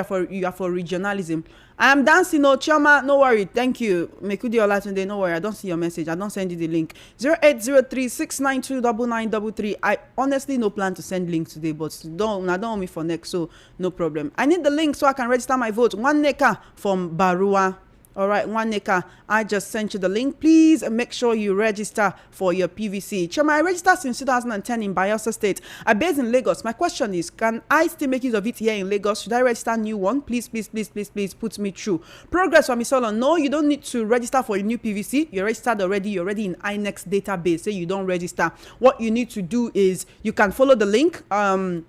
are for regionalism? I am dancing. No, Chioma, no worry. Thank you. Mekudi Olatunde, no worry. I don't see your message. I don't send you the link. 0803-692-9933. I honestly no plan to send links today, but don't want me for next, so no problem. I need the link so I can register my vote. One Neka from Barua. All right, One Neka, I just sent you the link. Please make sure you register for your PVC. Chama, I registered since 2010 in Bayelsa State. I'm based in Lagos. My question is, can I still make use of it here in Lagos? Should I register a new one? Please, please, please, please, please put me through. Progress from Misolo. No, you don't need to register for a new PVC. You're registered already. You're already in INEX database. Say you don't register. What you need to do is you can follow the link. Let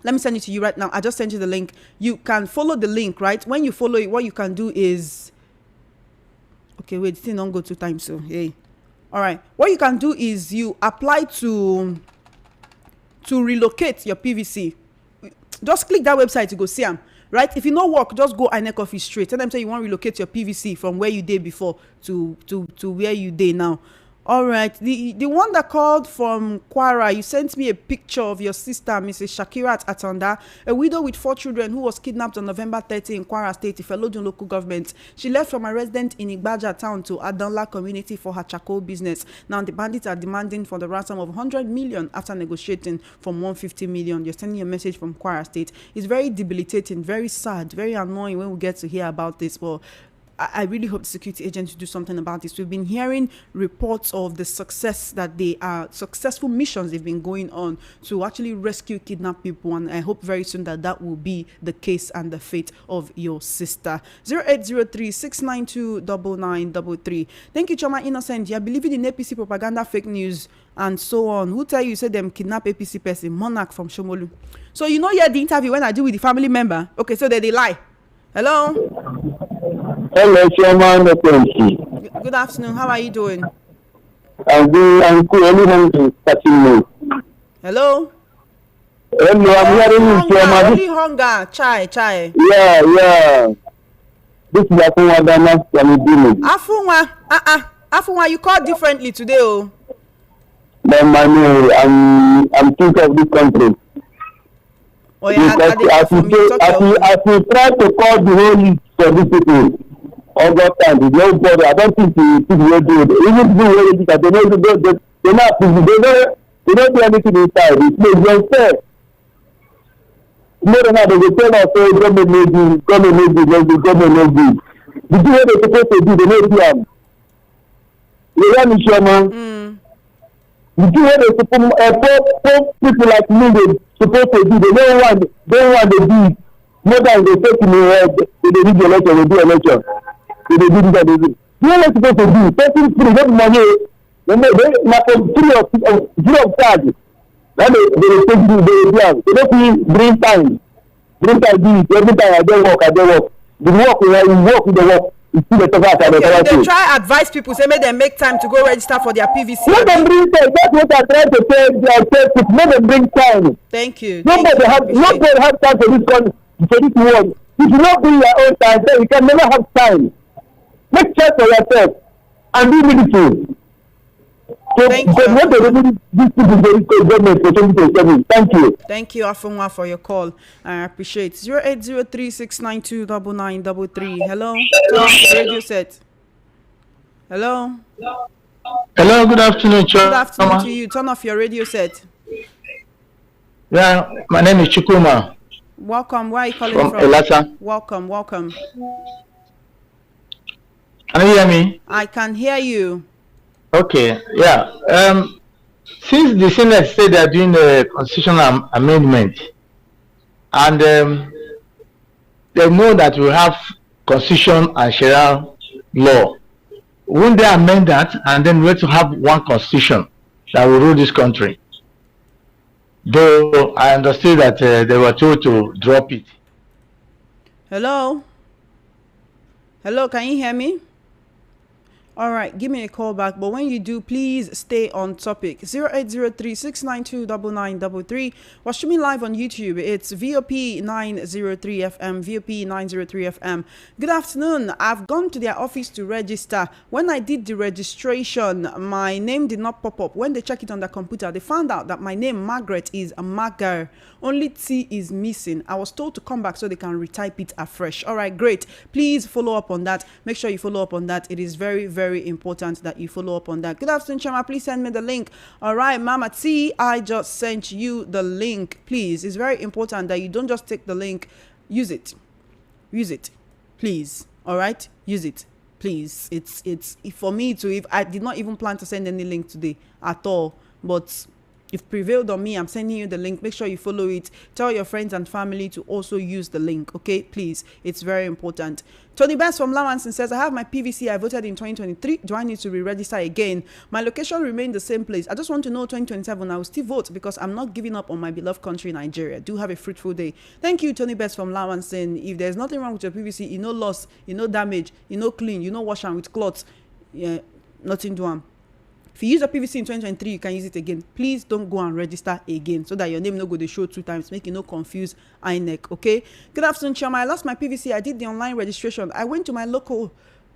me send it to you right now. I just sent you the link. You can follow the link, right? When you follow it, what you can do is... Okay, wait, the thing don't go 2 times, so hey. All right, what you can do is you apply to relocate your PVC. Just click that website to go see them, right? If you no work, just go INEC office straight. Tell them say you want to relocate your PVC from where you did before to where you did now. All right, the one that called from Kwara, you sent me a picture of your sister, Mrs. Shakirat Atanda, a widow with 4 children who was kidnapped on November 30 in Kwara State, Ifelodun local government. She left from a resident in Ibadan town to Adanla community for her charcoal business. Now the bandits are demanding for the ransom of 100 million after negotiating from 150 million. You're sending a message from Kwara State. It's very debilitating, very sad, very annoying when we get to hear about this, but I really hope the security agents do something about this. We've been hearing reports of the successful missions they've been going on to actually rescue kidnapped people, and I hope very soon that will be the case and the fate of your sister. 0803-692-9933. Thank you, Choma Innocent. You're believing in APC propaganda, fake news, and so on. Who tell you say them kidnap APC person? Monarch from Shomolu. So you know, the interview when I do with the family member. Okay, so they lie. Hello. Hello, Chairman. Good afternoon. How are you doing? I'm good. Anyone is touching me. Hello. Hello, I'm hearing you, Chairman. Only hunger. Chai. Yeah. This is Afunwa Dana from Ibadan. Afunwa, you called differently today, oh. Then I'm king of this country. Oh yeah, as we try to call the whole list for these people, August time, nobody. I don't think people will do it. Even people will do that. They don't do anything inside. It's unfair. More than that, they will tell us, "Oh, government knows this. The do what they're supposed to do. They don't do them. You hear me, Chairman? The do what they're supposed to people like me, they supposed to do. They don't want to do it. More than they say to me, they do the election, they do election. They do this, they do. You know what they're supposed to do? Person free, not money. They free of charge. Then they take you, they don't bring time. Bring time, do it. Every time I don't work. The work, you work with the work. They try advise people, say make them make time to go register for their PVC. Let them bring time. That's what I try to tell people. Let them bring time. Thank you. Nobody have time for this one. For this work. If you not bring your own time, then you can never have time. Make choice for yourself and be meaningful. Thank you. Thank you. Thank you, Afunwa, for your call. I appreciate. 0803-692-9933. Hello, radio set. Hello. Hello. Good afternoon, Good afternoon to you. Turn off your radio set. Yeah, my name is Chukuma. Welcome. Where are you calling from? Elasa. Welcome. Can you hear me? I can hear you. Okay, yeah. Since the Senate said they are doing a constitutional amendment, and they know that we have constitution and Sharia law, won't they amend that and then we have to have one constitution that will rule this country? Though I understood that they were told to drop it. Hello? Hello, can you hear me? All right, give me a call back. But when you do, please stay on topic. 0803-692-9933. We're streaming live on YouTube. It's VOP 903 FM, VOP 903 FM. Good afternoon. I've gone to their office to register. When I did the registration, my name did not pop up. When they checked it on the computer, they found out that my name, Margaret, is a Magar. Only T is missing. I was told to come back so they can retype it afresh. All right, great. Please follow up on that. Make sure you follow up on that. It is very, very important that you follow up on that. Good afternoon, Chama. Please send me the link. All right, Mama T, I just sent you the link. Please, it's very important that you don't just take the link. Use it. Use it. Please. All right? Use it. Please. It's for me to, if I did not even plan to send any link today at all, but you've prevailed on me. I'm sending you the link. Make sure you follow it. Tell your friends and family to also use the link. Okay, please. It's very important. Tony Best from Lawanson says, I have my PVC. I voted in 2023. Do I need to re-register again? My location remained the same place. I just want to know 2027. I will still vote because I'm not giving up on my beloved country, Nigeria. Do have a fruitful day. Thank you, Tony Best from Lawanson. If there's nothing wrong with your PVC, you know loss, you know damage, you know clean, you know wash and with cloths, yeah, nothing to harm. If you use a PVC in 2023, you can use it again. Please don't go and register again so that your name no go to show 2 times. Make it no confuse INEC, okay? Good afternoon, Chama. I lost my PVC. I did the online registration. I went to my local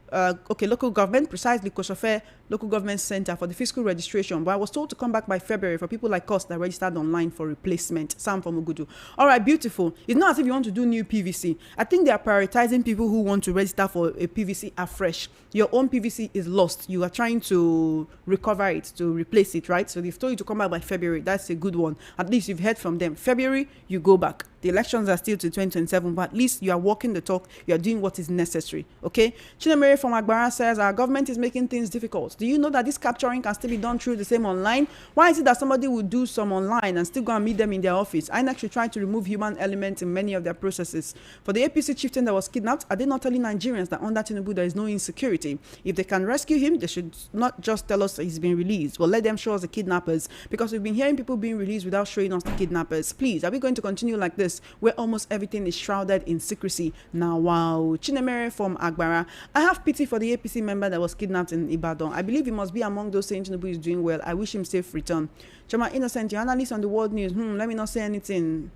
government, precisely Koshofe Local Government Center for the fiscal registration, but I was told to come back by February for people like us that registered online for replacement. Sam from Ugudu. All right, beautiful. It's not as if you want to do new PVC. I think they are prioritizing people who want to register for a PVC afresh. Your own PVC is lost. You are trying to recover it, to replace it, right? So they've told you to come back by February. That's a good one. At least you've heard from them. February, you go back. The elections are still to 2027, but at least you are walking the talk. You are doing what is necessary, okay? Chinemere from Agbara says, our government is making things difficult. Do you know that this capturing can still be done through the same online? Why is it that somebody would do some online and still go and meet them in their office? INEC should try to remove human elements in many of their processes. For the APC chieftain that was kidnapped, are they not telling Nigerians that under Tinubu there is no insecurity? If they can rescue him, they should not just tell us that he's been released, but let them show us the kidnappers, because we've been hearing people being released without showing us the kidnappers. Please, are we going to continue like this, where almost everything is shrouded in secrecy? Now, wow. Chinemere from Agbara, I have pity for the APC member that was kidnapped in Ibadan. I believe he must be among those saying Tinubu is doing well. I wish him safe return. Chama Innocent, your analyst on the world news. Let me not say anything.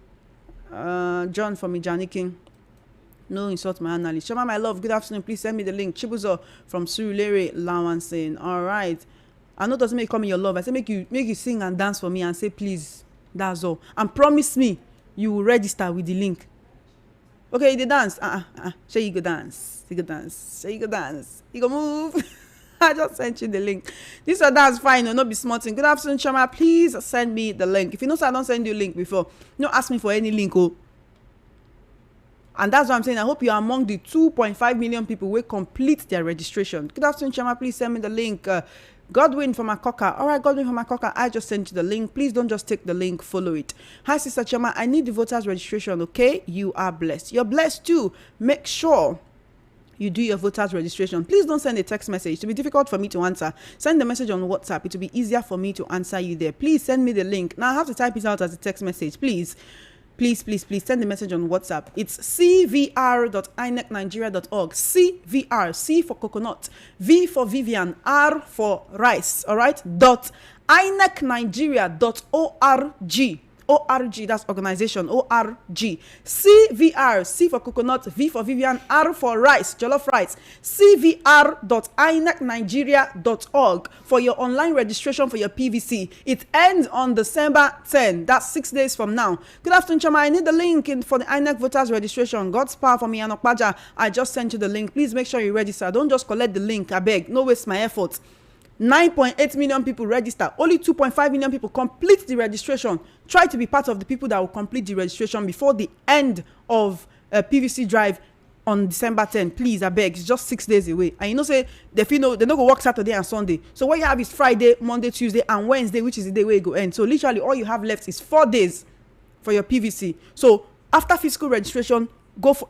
John from Ijaniking. No insult my analyst. Chama, my love, good afternoon. Please send me the link. Chibuzo from Surulere, Lawanson. All right. I know it doesn't make you call me your love. I say make you sing and dance for me and say please. That's all. And promise me you will register with the link. Okay, you dance. Say you go dance. You go dance. Say you go dance. You go move. I just sent you the link. This or that's fine. No, not be smarting. Good afternoon, Chama. Please send me the link. If you know, so I don't send you a link before. Don't ask me for any link. Oh. And that's what I'm saying. I hope you are among the 2.5 million people who complete their registration. Good afternoon, Chama. Please send me the link. Godwin from Akoka. All right, Godwin from Akoka. I just sent you the link. Please don't just take the link. Follow it. Hi, Sister Chama. I need the voters registration. Okay, you are blessed. You're blessed too. Make sure you do your voters registration. Please don't send a text message. It will be difficult for me to answer. Send the message on WhatsApp. It will be easier for me to answer you there. Please send me the link. Now I have to type it out as a text message. Please send the message on WhatsApp. It's cvr.inecnigeria.org. CVR, C for coconut, V for Vivian, R for rice. All right. .inecnigeria.org. ORG, that's organization, ORG. CVR, C for coconut, V for Vivian, R for rice, jollof rice. CVR.inecnigeria.org for your online registration for your PVC. It ends on December 10. That's 6 days from now. Good afternoon, Chama. I need the link for the INEC voters registration. God's power for me, Anokpaja. I just sent you the link. Please make sure you register. Don't just collect the link. I beg. No waste my efforts. 9.8 million people register. Only 2.5 million people complete the registration. Try to be part of the people that will complete the registration before the end of PVC drive on December 10. Please, I beg. It's just 6 days away. And you know, say they don't go work Saturday and Sunday. So what you have is Friday, Monday, Tuesday, and Wednesday, which is the day where you go end. So literally all you have left is 4 days for your PVC. So after physical registration,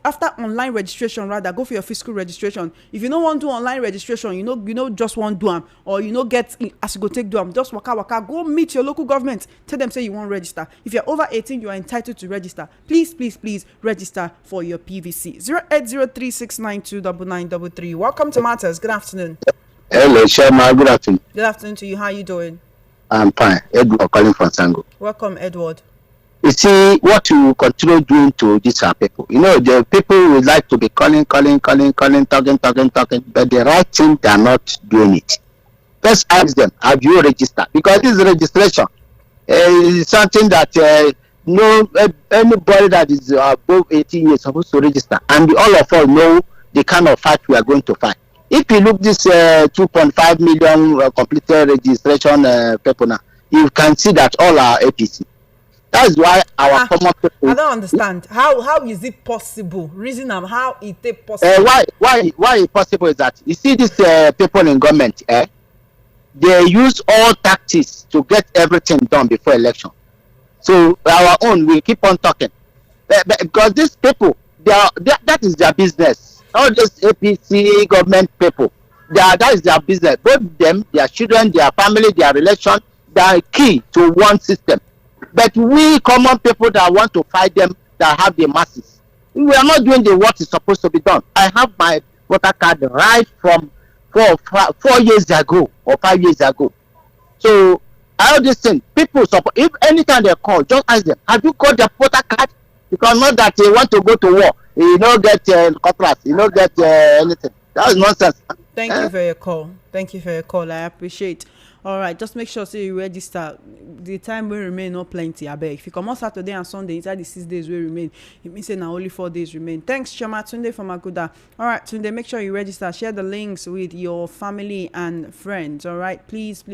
after online registration rather, go for your physical registration. If you don't want to do online registration, you know just want do them, or get as you go take do them, just waka go meet your local government, tell them say you want register. If you're over 18, you are entitled to register. Please register for your PVC. 08036929933. Welcome to Matters. Good afternoon. Hello, Shema. Good afternoon. Good afternoon to you. How are you doing? I'm fine. Edward calling from Sango. Welcome, Edward. You see, what you continue doing to these people, the people would like to be calling, talking, but the right thing, they are not doing it. First ask them, have you registered? Because this registration is something that anybody that is above 18 years is supposed to register. And all of us know the kind of fight we are going to fight. If you look this 2.5 million completed registration people now, you can see that all are APC. That's why our common people. I don't understand. How is it possible? Reason how it is possible. Why it possible is that you see these people in government, they use all tactics to get everything done before election. So our own, we keep on talking, because these people, that is their business. All these APC government people, that is their business. Both them, their children, their family, their relation, they are key to one system. But we common people that want to fight them, that have the masses, we are not doing the what is supposed to be done. I have my voter card right from 4 years ago or 5 years ago. So all this thing, people support. If anytime they call, just ask them, have you got the voter card? Because not that they want to go to war, you don't get contracts, you don't get anything. That is nonsense. Thank you for your call. I appreciate. All right, just make sure you register. The time will remain not plenty. I beg. If you come on Saturday and Sunday, inside the 6 days will remain. It means now only 4 days remain. Thanks, Chema Tunde from Aguda. All right, Tunde, make sure you register. Share the links with your family and friends. All right, please.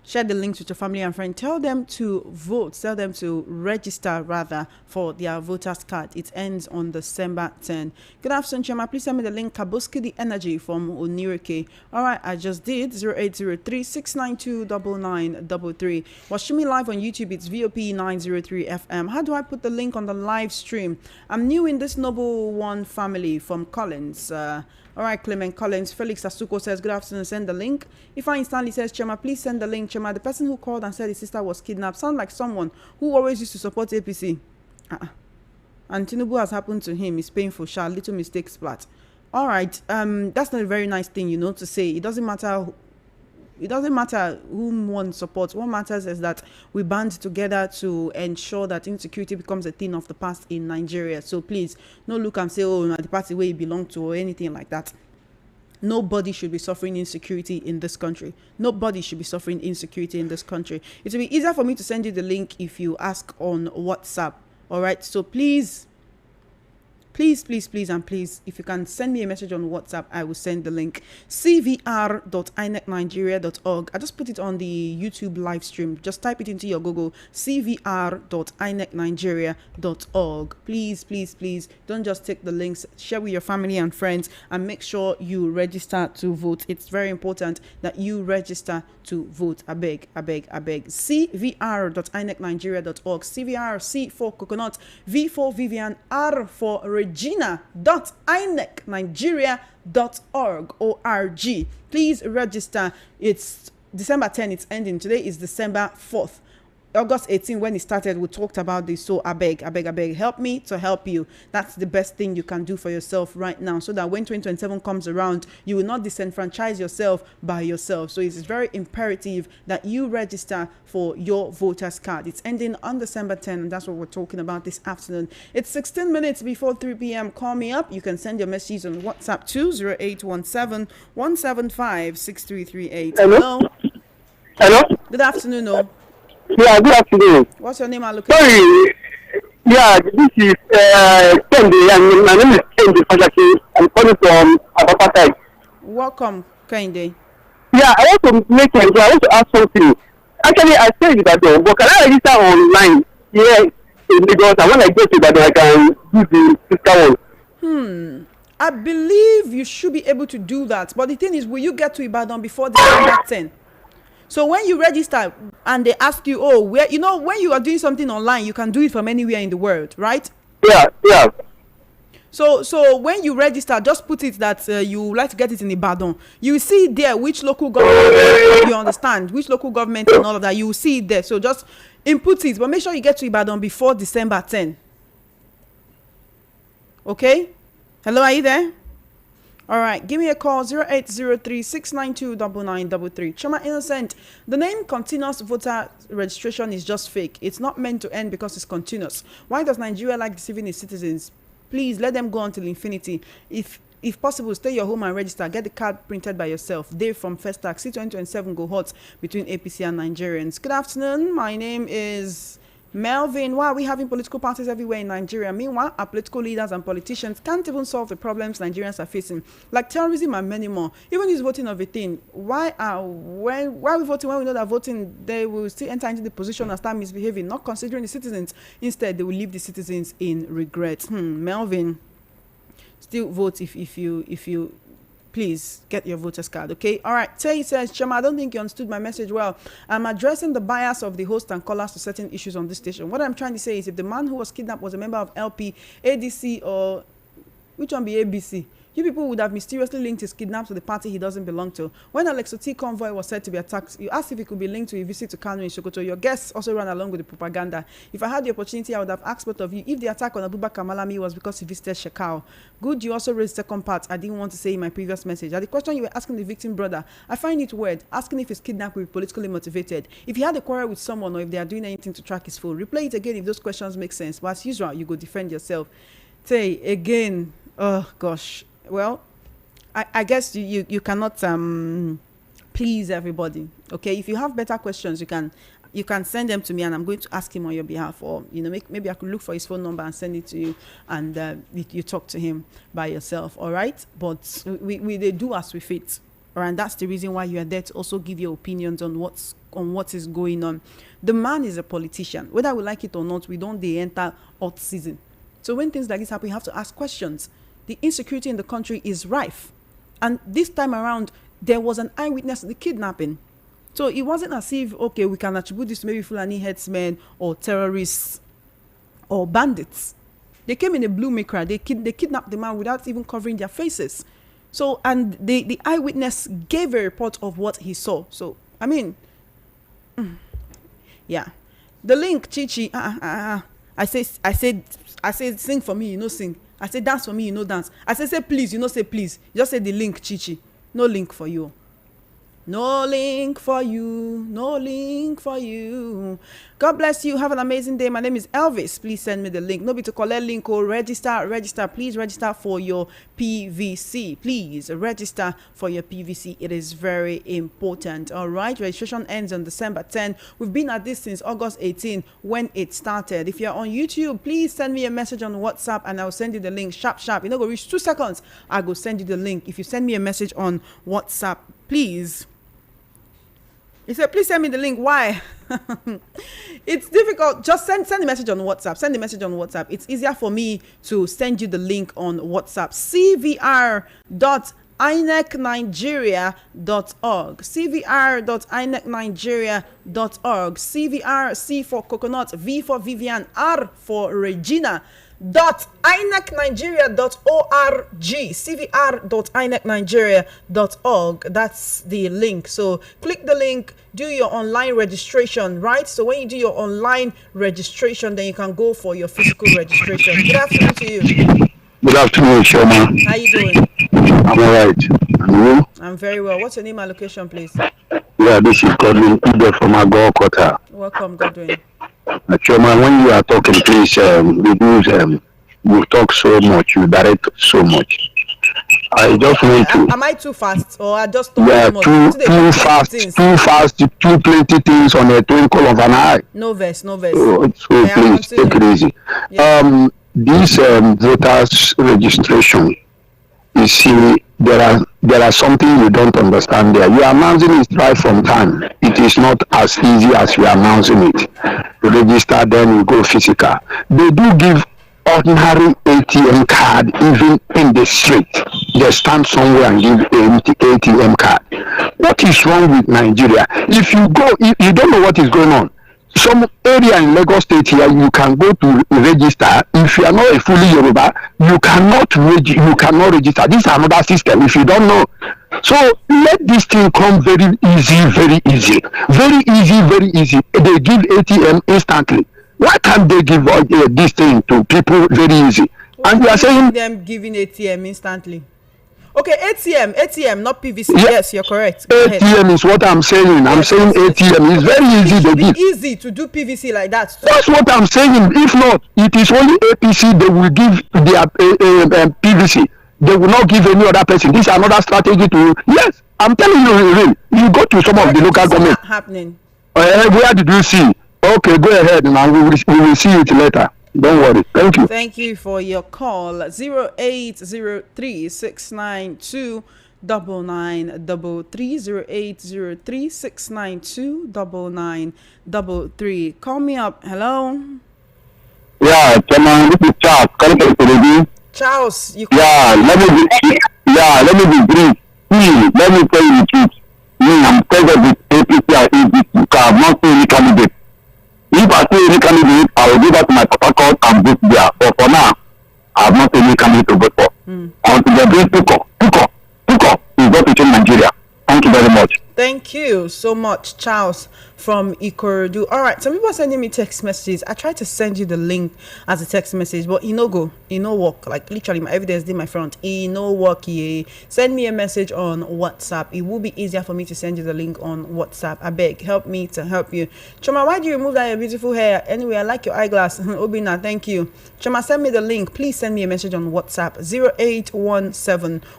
Share the links with your family and friends. Tell them to vote. Tell them to register, rather, for their voters card. It ends on December 10. Good afternoon, Chema. Please send me the link. Kabuski the Energy from Onirike. All right, I just did. 0803-692-9933. Watching me live on YouTube, it's VOP 903 FM. How do I put the link on the live stream? I'm new in this Noble One family from Collins. All right, Clement Collins. Felix Asuko says, good afternoon, send the link. Ifeanyi Stanley says, Chema, please send the link. Chema, the person who called and said his sister was kidnapped sounds like someone who always used to support APC. And Tinubu has happened to him. It's painful, Sha. Little mistake splat. All right, that's not a very nice thing, to say. It doesn't matter whom one supports. What matters is that we band together to ensure that insecurity becomes a thing of the past in Nigeria. So please, no look and say, oh, the party where you belong to or anything like that. Nobody should be suffering insecurity in this country. It will be easier for me to send you the link if you ask on WhatsApp. All right, so please, if you can send me a message on WhatsApp, I will send the link. cvr.inecnigeria.org. I just put it on the YouTube live stream. Just type it into your Google, cvr.inecnigeria.org. Please, don't just take the links. Share with your family and friends and make sure you register to vote. It's very important that you register to vote. I beg. cvr.inecnigeria.org. CVR, C for coconut, V for Vivian, R for Regina.inecnigeria.org. Please register. It's December 10. It's ending. Today is December 4th. August 18, when it started, we talked about this. So I beg, help me to help you. That's the best thing you can do for yourself right now, so that when 2027 comes around, you will not disenfranchise yourself by yourself. So it's very imperative that you register for your voters card. It's ending on December 10, and that's what we're talking about this afternoon. It's 16 minutes before 3 p.m. Call me up. You can send your messages on WhatsApp to 0817-175-6338. Hello? Good afternoon, no. Yeah, good afternoon. What's your name? Sorry. Yeah, this is Kendi, and my name is Kendi Fajaki. I'm calling from Abapata. Welcome, Kendi. Yeah, I want to make I want to ask something. Actually, I stay in Ibadan, but can I register online? Yeah, in Lagos, and when I get to Ibadan, I can do the physical one. I believe you should be able to do that. But the thing is, will you get to Ibadan before December 10? So when you register and they ask you, oh, where, you know, when you are doing something online, you can do it from anywhere in the world, right? Yeah, yeah. So when you register, just put it that you like to get it in Ibadan. You will see there which local government, you understand, which local government and all of that. You will see it there. So just input it, but make sure you get to Ibadan before December 10. Okay? Hello, are you there? All right, give me a call, 0803-692-9933. Choma Innocent, the name continuous voter registration is just fake. It's not meant to end because it's continuous. Why does Nigeria like deceiving its citizens? Please let them go until infinity. If possible, stay your home and register. Get the card printed by yourself. Dave from Festac. C2027 go hot between APC and Nigerians. Good afternoon. My name is Melvin. Why are we having political parties everywhere in Nigeria? Meanwhile, our political leaders and politicians can't even solve the problems Nigerians are facing, like terrorism and many more. Even this voting of a thing. Why are we voting when we know that voting they will still enter into the position and start misbehaving, not considering the citizens? Instead, they will leave the citizens in regret. Melvin, still vote if you please get your voter's card, okay? All right. Tay says, Chema, I don't think you understood my message well. I'm addressing the bias of the host and callers to certain issues on this station. What I'm trying to say is, if the man who was kidnapped was a member of LP, ADC, or which one be ABC? You people would have mysteriously linked his kidnaps to the party he doesn't belong to. When Alexo T convoy was said to be attacked, you asked if it could be linked to a visit to Kano in Sokoto. Your guests also ran along with the propaganda. If I had the opportunity, I would have asked both of you if the attack on Abubakar Malami was because he visited Shekau. Good, you also raised the second part I didn't want to say in my previous message. At the question you were asking the victim brother, I find it weird, asking if his kidnap will be politically motivated. If he had a quarrel with someone or if they are doing anything to track his phone, replay it again if those questions make sense. But as usual, you go defend yourself. Say again, oh gosh, well, I guess you cannot please everybody. Okay, if you have better questions, you can send them to me, and I'm going to ask him on your behalf, or maybe I could look for his phone number and send it to you, and you talk to him by yourself. All right, but we they do as we fit. All right, and that's the reason why you are there, to also give your opinions on what is going on. The man is a politician, whether we like it or not. We don't enter hot season, so when things like this happen, you have to ask questions. The insecurity in the country is rife. And this time around, there was an eyewitness to the kidnapping. So it wasn't as if, okay, we can attribute this to maybe Fulani headsmen or terrorists or bandits. They came in a blue Micra. They kidnapped the man without even covering their faces. So, and the eyewitness gave a report of what he saw. So, I mean, yeah. The link, Chichi, I said, sing for me, you know, sing. I say dance for me, you know dance. I say please, you know say please. Just say the link, Chichi. No link for you. No link for you. No link for you. God bless you. Have an amazing day. My name is Elvis. Please send me the link. No be to collect link or register. Please register for your PVC. Please register for your PVC. It is very important. All right. Registration ends on December 10. We've been at this since August 18 when it started. If you're on YouTube, please send me a message on WhatsApp and I'll send you the link. Sharp. You know, go reach 2 seconds. I go send you the link. If you send me a message on WhatsApp, please. He said, please send me the link. Why? It's difficult. Just send the message on WhatsApp. Send the message on WhatsApp. It's easier for me to send you the link on WhatsApp. cvr.inecnigeria.org. cvr.inecnigeria.org. CVR, C for coconut, V for Vivian, R for Regina. .inecnigeria.org. cvr.inecnigeria.org. That's the link. So click the link, do your online registration, right? So when you do your online registration, then you can go for your physical registration. Good afternoon to you. Good afternoon, Shoma. How you doing? I'm all right. And you? I'm very well. What's your name and location, please? Yeah, this is Godwin Ibe from Agor Kota. Welcome, Godwin. Shoma, when you are talking, please reduce. You talk so much, you direct so much. I just want to. Am I too fast, or I just talk too much? Too fast, too plenty things on a twinkle of an eye. No verse. So please take it easy. Yeah. This voters registration APC, there are something you don't understand there. You are announcing it right from time. It is not as easy as you are announcing it. You register, then you go physical. They do give ordinary ATM card even in the street. They stand somewhere and give ATM card. What is wrong with Nigeria? If you go, if you don't know what is going on. Some area in Lagos State here, you can go to register. If you are not a fully Yoruba, you cannot register. This is another system. If you don't know, so let this thing come very easy, very easy, very easy, very easy. They give ATM instantly. Why can't they give this thing to people very easy? And we are saying them giving ATM instantly. Okay, ATM, not PVC. Yeah. Yes, you're correct. Go ATM ahead. is what I'm saying. I'm saying ATM is very easy. It should be easy to do PVC like that. That's what I'm saying. If not, it is only APC they will give their PVC. They will not give any other person. This is another strategy to. Yes, I'm telling you, real. You go to some of the local government. Happening. Where did you see? Okay, go ahead, and we will see it later. Don't worry. Thank you. Thank you for your call. 0803-692-9933. 0803-692-9933. Call me up. Hello. Yeah, this is Charles. Charles, you. Yeah, let me be brief. Let me tell you the truth. I'm president with APC and APC. I have not seen any candidate. If I see any candidate, I will go back to my protocol and vote there. But for now, I have not seen any candidate to vote for. Until they bring Tuko is not to change Nigeria. Thank you very much. Thank you so much, Charles from Ikorodu. All right, some people are sending me text messages. I tried to send you the link as a text message, but it no work. Like literally, my evidence in my front. It no work. Yeah. Send me a message on WhatsApp. It will be easier for me to send you the link on WhatsApp. I beg, help me to help you. Choma, why do you remove that your beautiful hair? Anyway, I like your eyeglass. Obina, thank you. Choma, send me the link. Please send me a message on WhatsApp.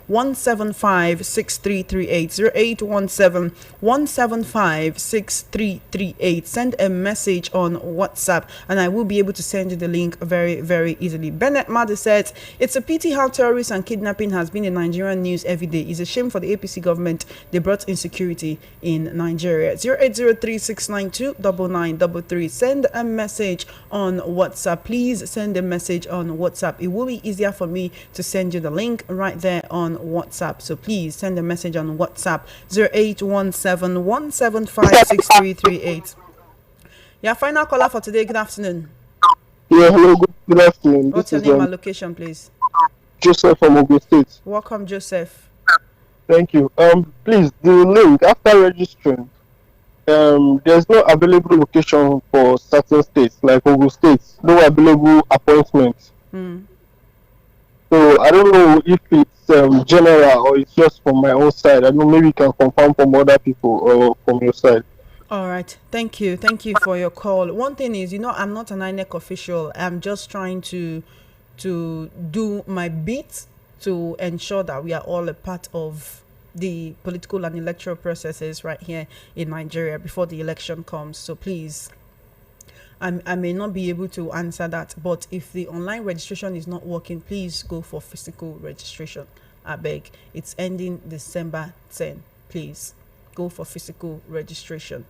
0817-175-6338. 0817-175-6338. Send a message on WhatsApp and I will be able to send you the link very, very easily. Bennett Madi said, it's a pity how terrorism and kidnapping has been in Nigerian news every day. It's a shame for the APC government. They brought insecurity in Nigeria. 0803-692-9933. Send a message on WhatsApp. Please send a message on WhatsApp. It will be easier for me to send you the link right there on WhatsApp. So please send a message on WhatsApp. 0817-175-6338. Yeah, final caller for today. Good afternoon. Yeah, hello, good afternoon. What's your name and location, please? Joseph from Ogun State. Welcome, Joseph. Thank you. Please, the link after registering, there's no available location for certain states, like Ogun State, no available appointments. So I don't know if it's general or it's just from my own side. I don't know, maybe you can confirm from other people or from your side. All right. Thank you. Thank you for your call. One thing is, I'm not an INEC official. I'm just trying to do my bit to ensure that we are all a part of the political and electoral processes right here in Nigeria before the election comes. So please, I may not be able to answer that, but if the online registration is not working, please go for physical registration. I beg. It's ending December 10. Please go for physical registration.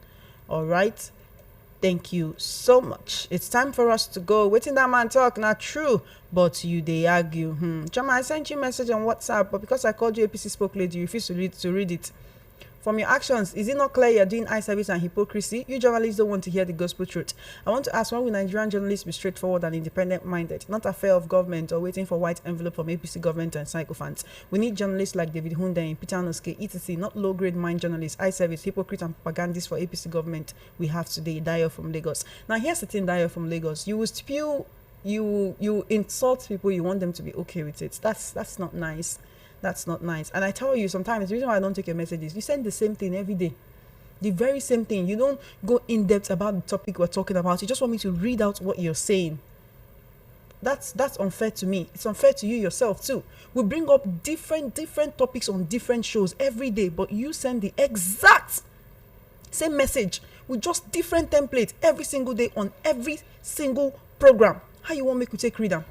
All right. Thank you so much. It's time for us to go. Waiting that man talk, not true, but you they argue. Chama, I sent you a message on WhatsApp, but because I called you APC spoke lady, you refuse to read it. From your actions, is it not clear you're doing eye service and hypocrisy? You journalists don't want to hear the gospel truth. I want to ask, when will Nigerian journalists be straightforward and independent-minded, not affair of government or waiting for white envelope from APC government and sycophants? We need journalists like David Hunde, Peter Noske, etc., not low-grade mind journalists, eye service, hypocrite and propagandists for APC government we have today. Dio from Lagos. Now, here's the thing, Dio from Lagos. You will spew, you insult people, you want them to be okay with it. That's not nice. That's not nice. And I tell you, sometimes the reason why I don't take your messages, you send the same thing every day. The very same thing. You don't go in depth about the topic we're talking about. You just want me to read out what you're saying. That's unfair to me. It's unfair to you yourself too. We bring up different topics on different shows every day, but you send the exact same message with just different templates every single day on every single program. How you want me to take read them?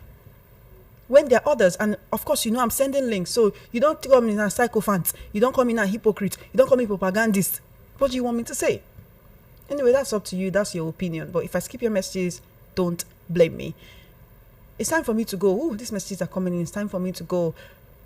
When there are others, and of course, I'm sending links, so you don't call me a sycophant, you don't call me a hypocrite, you don't call me propagandist. What do you want me to say? Anyway, that's up to you. That's your opinion. But if I skip your messages, don't blame me. It's time for me to go. These messages are coming in. It's time for me to go.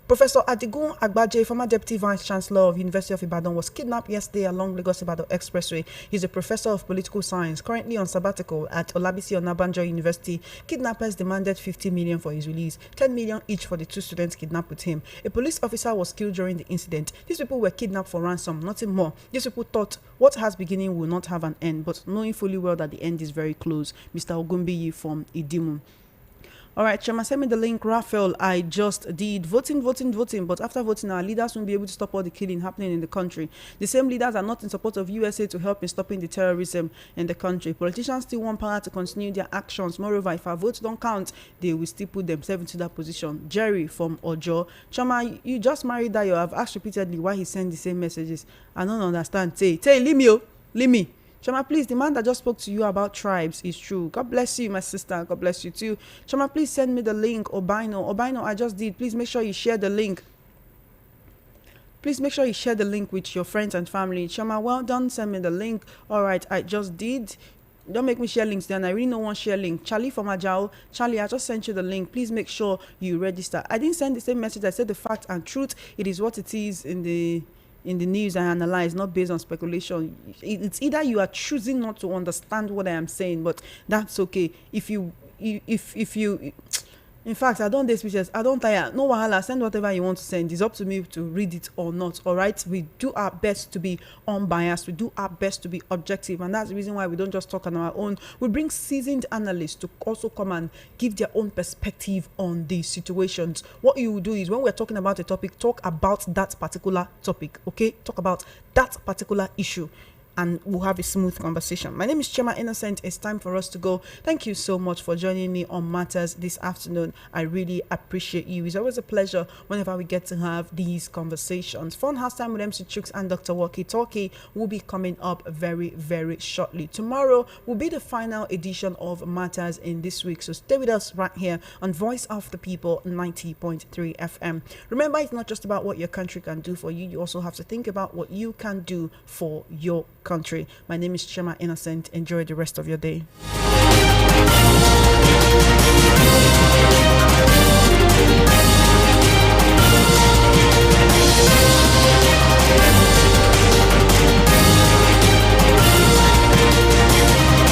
Professor Adigun Agbaje, former Deputy Vice Chancellor of University of Ibadan, was kidnapped yesterday along Lagos-Ibadan Expressway. He's a professor of political science, currently on sabbatical at Olabisi Onabanjo University. Kidnappers demanded 50 million for his release, 10 million each for the 2 students kidnapped with him. A police officer was killed during the incident. These people were kidnapped for ransom, nothing more. These people thought what has beginning will not have an end, but knowing fully well that the end is very close. Mr. Ogumbiyi from Idimu. All right, Chema, send me the link. Raphael, I just did voting. But after voting, our leaders won't be able to stop all the killing happening in the country. The same leaders are not in support of USA to help in stopping the terrorism in the country. Politicians still want power to continue their actions. Moreover, if our votes don't count, they will still put themselves into that position. Jerry from Ojo. Chema, you just married Dayo. I've asked repeatedly why he sent the same messages. I don't understand. Say, leave me. Chama, please, the man that just spoke to you about tribes is true. God bless you, my sister. God bless you too. Chama, please send me the link. Obino, I just did. Please make sure you share the link. Please make sure you share the link with your friends and family. Chama, well done. Send me the link. All right, I just did. Don't make me share links then. I really don't want to share link. Charlie from Ajao. Charlie, I just sent you the link. Please make sure you register. I didn't send the same message. I said the fact and truth. It is what it is in the news I analyze, not based on speculation. It's either you are choosing not to understand what I am saying, but that's okay. If you in fact, I don't do speeches, I don't tire. No wahala, send whatever you want to send. It's up to me to read it or not. All right, we do our best to be unbiased, we do our best to be objective, and that's the reason why we don't just talk on our own. We bring seasoned analysts to also come and give their own perspective on these situations. What you will do is, when we're talking about a topic, talk about that particular topic. Okay, talk about that particular issue, and we'll have a smooth conversation. My name is Chema Innocent. It's time for us to go. Thank you so much for joining me on Matters this afternoon. I really appreciate you. It's always a pleasure whenever we get to have these conversations. Fun House Time with MC Chooks and Dr. Walkie Talkie will be coming up very, very shortly. Tomorrow will be the final edition of Matters in this week. So stay with us right here on Voice of the People 90.3 FM. Remember, it's not just about what your country can do for you. You also have to think about what you can do for your country. My name is Chema Innocent. Enjoy the rest of your day.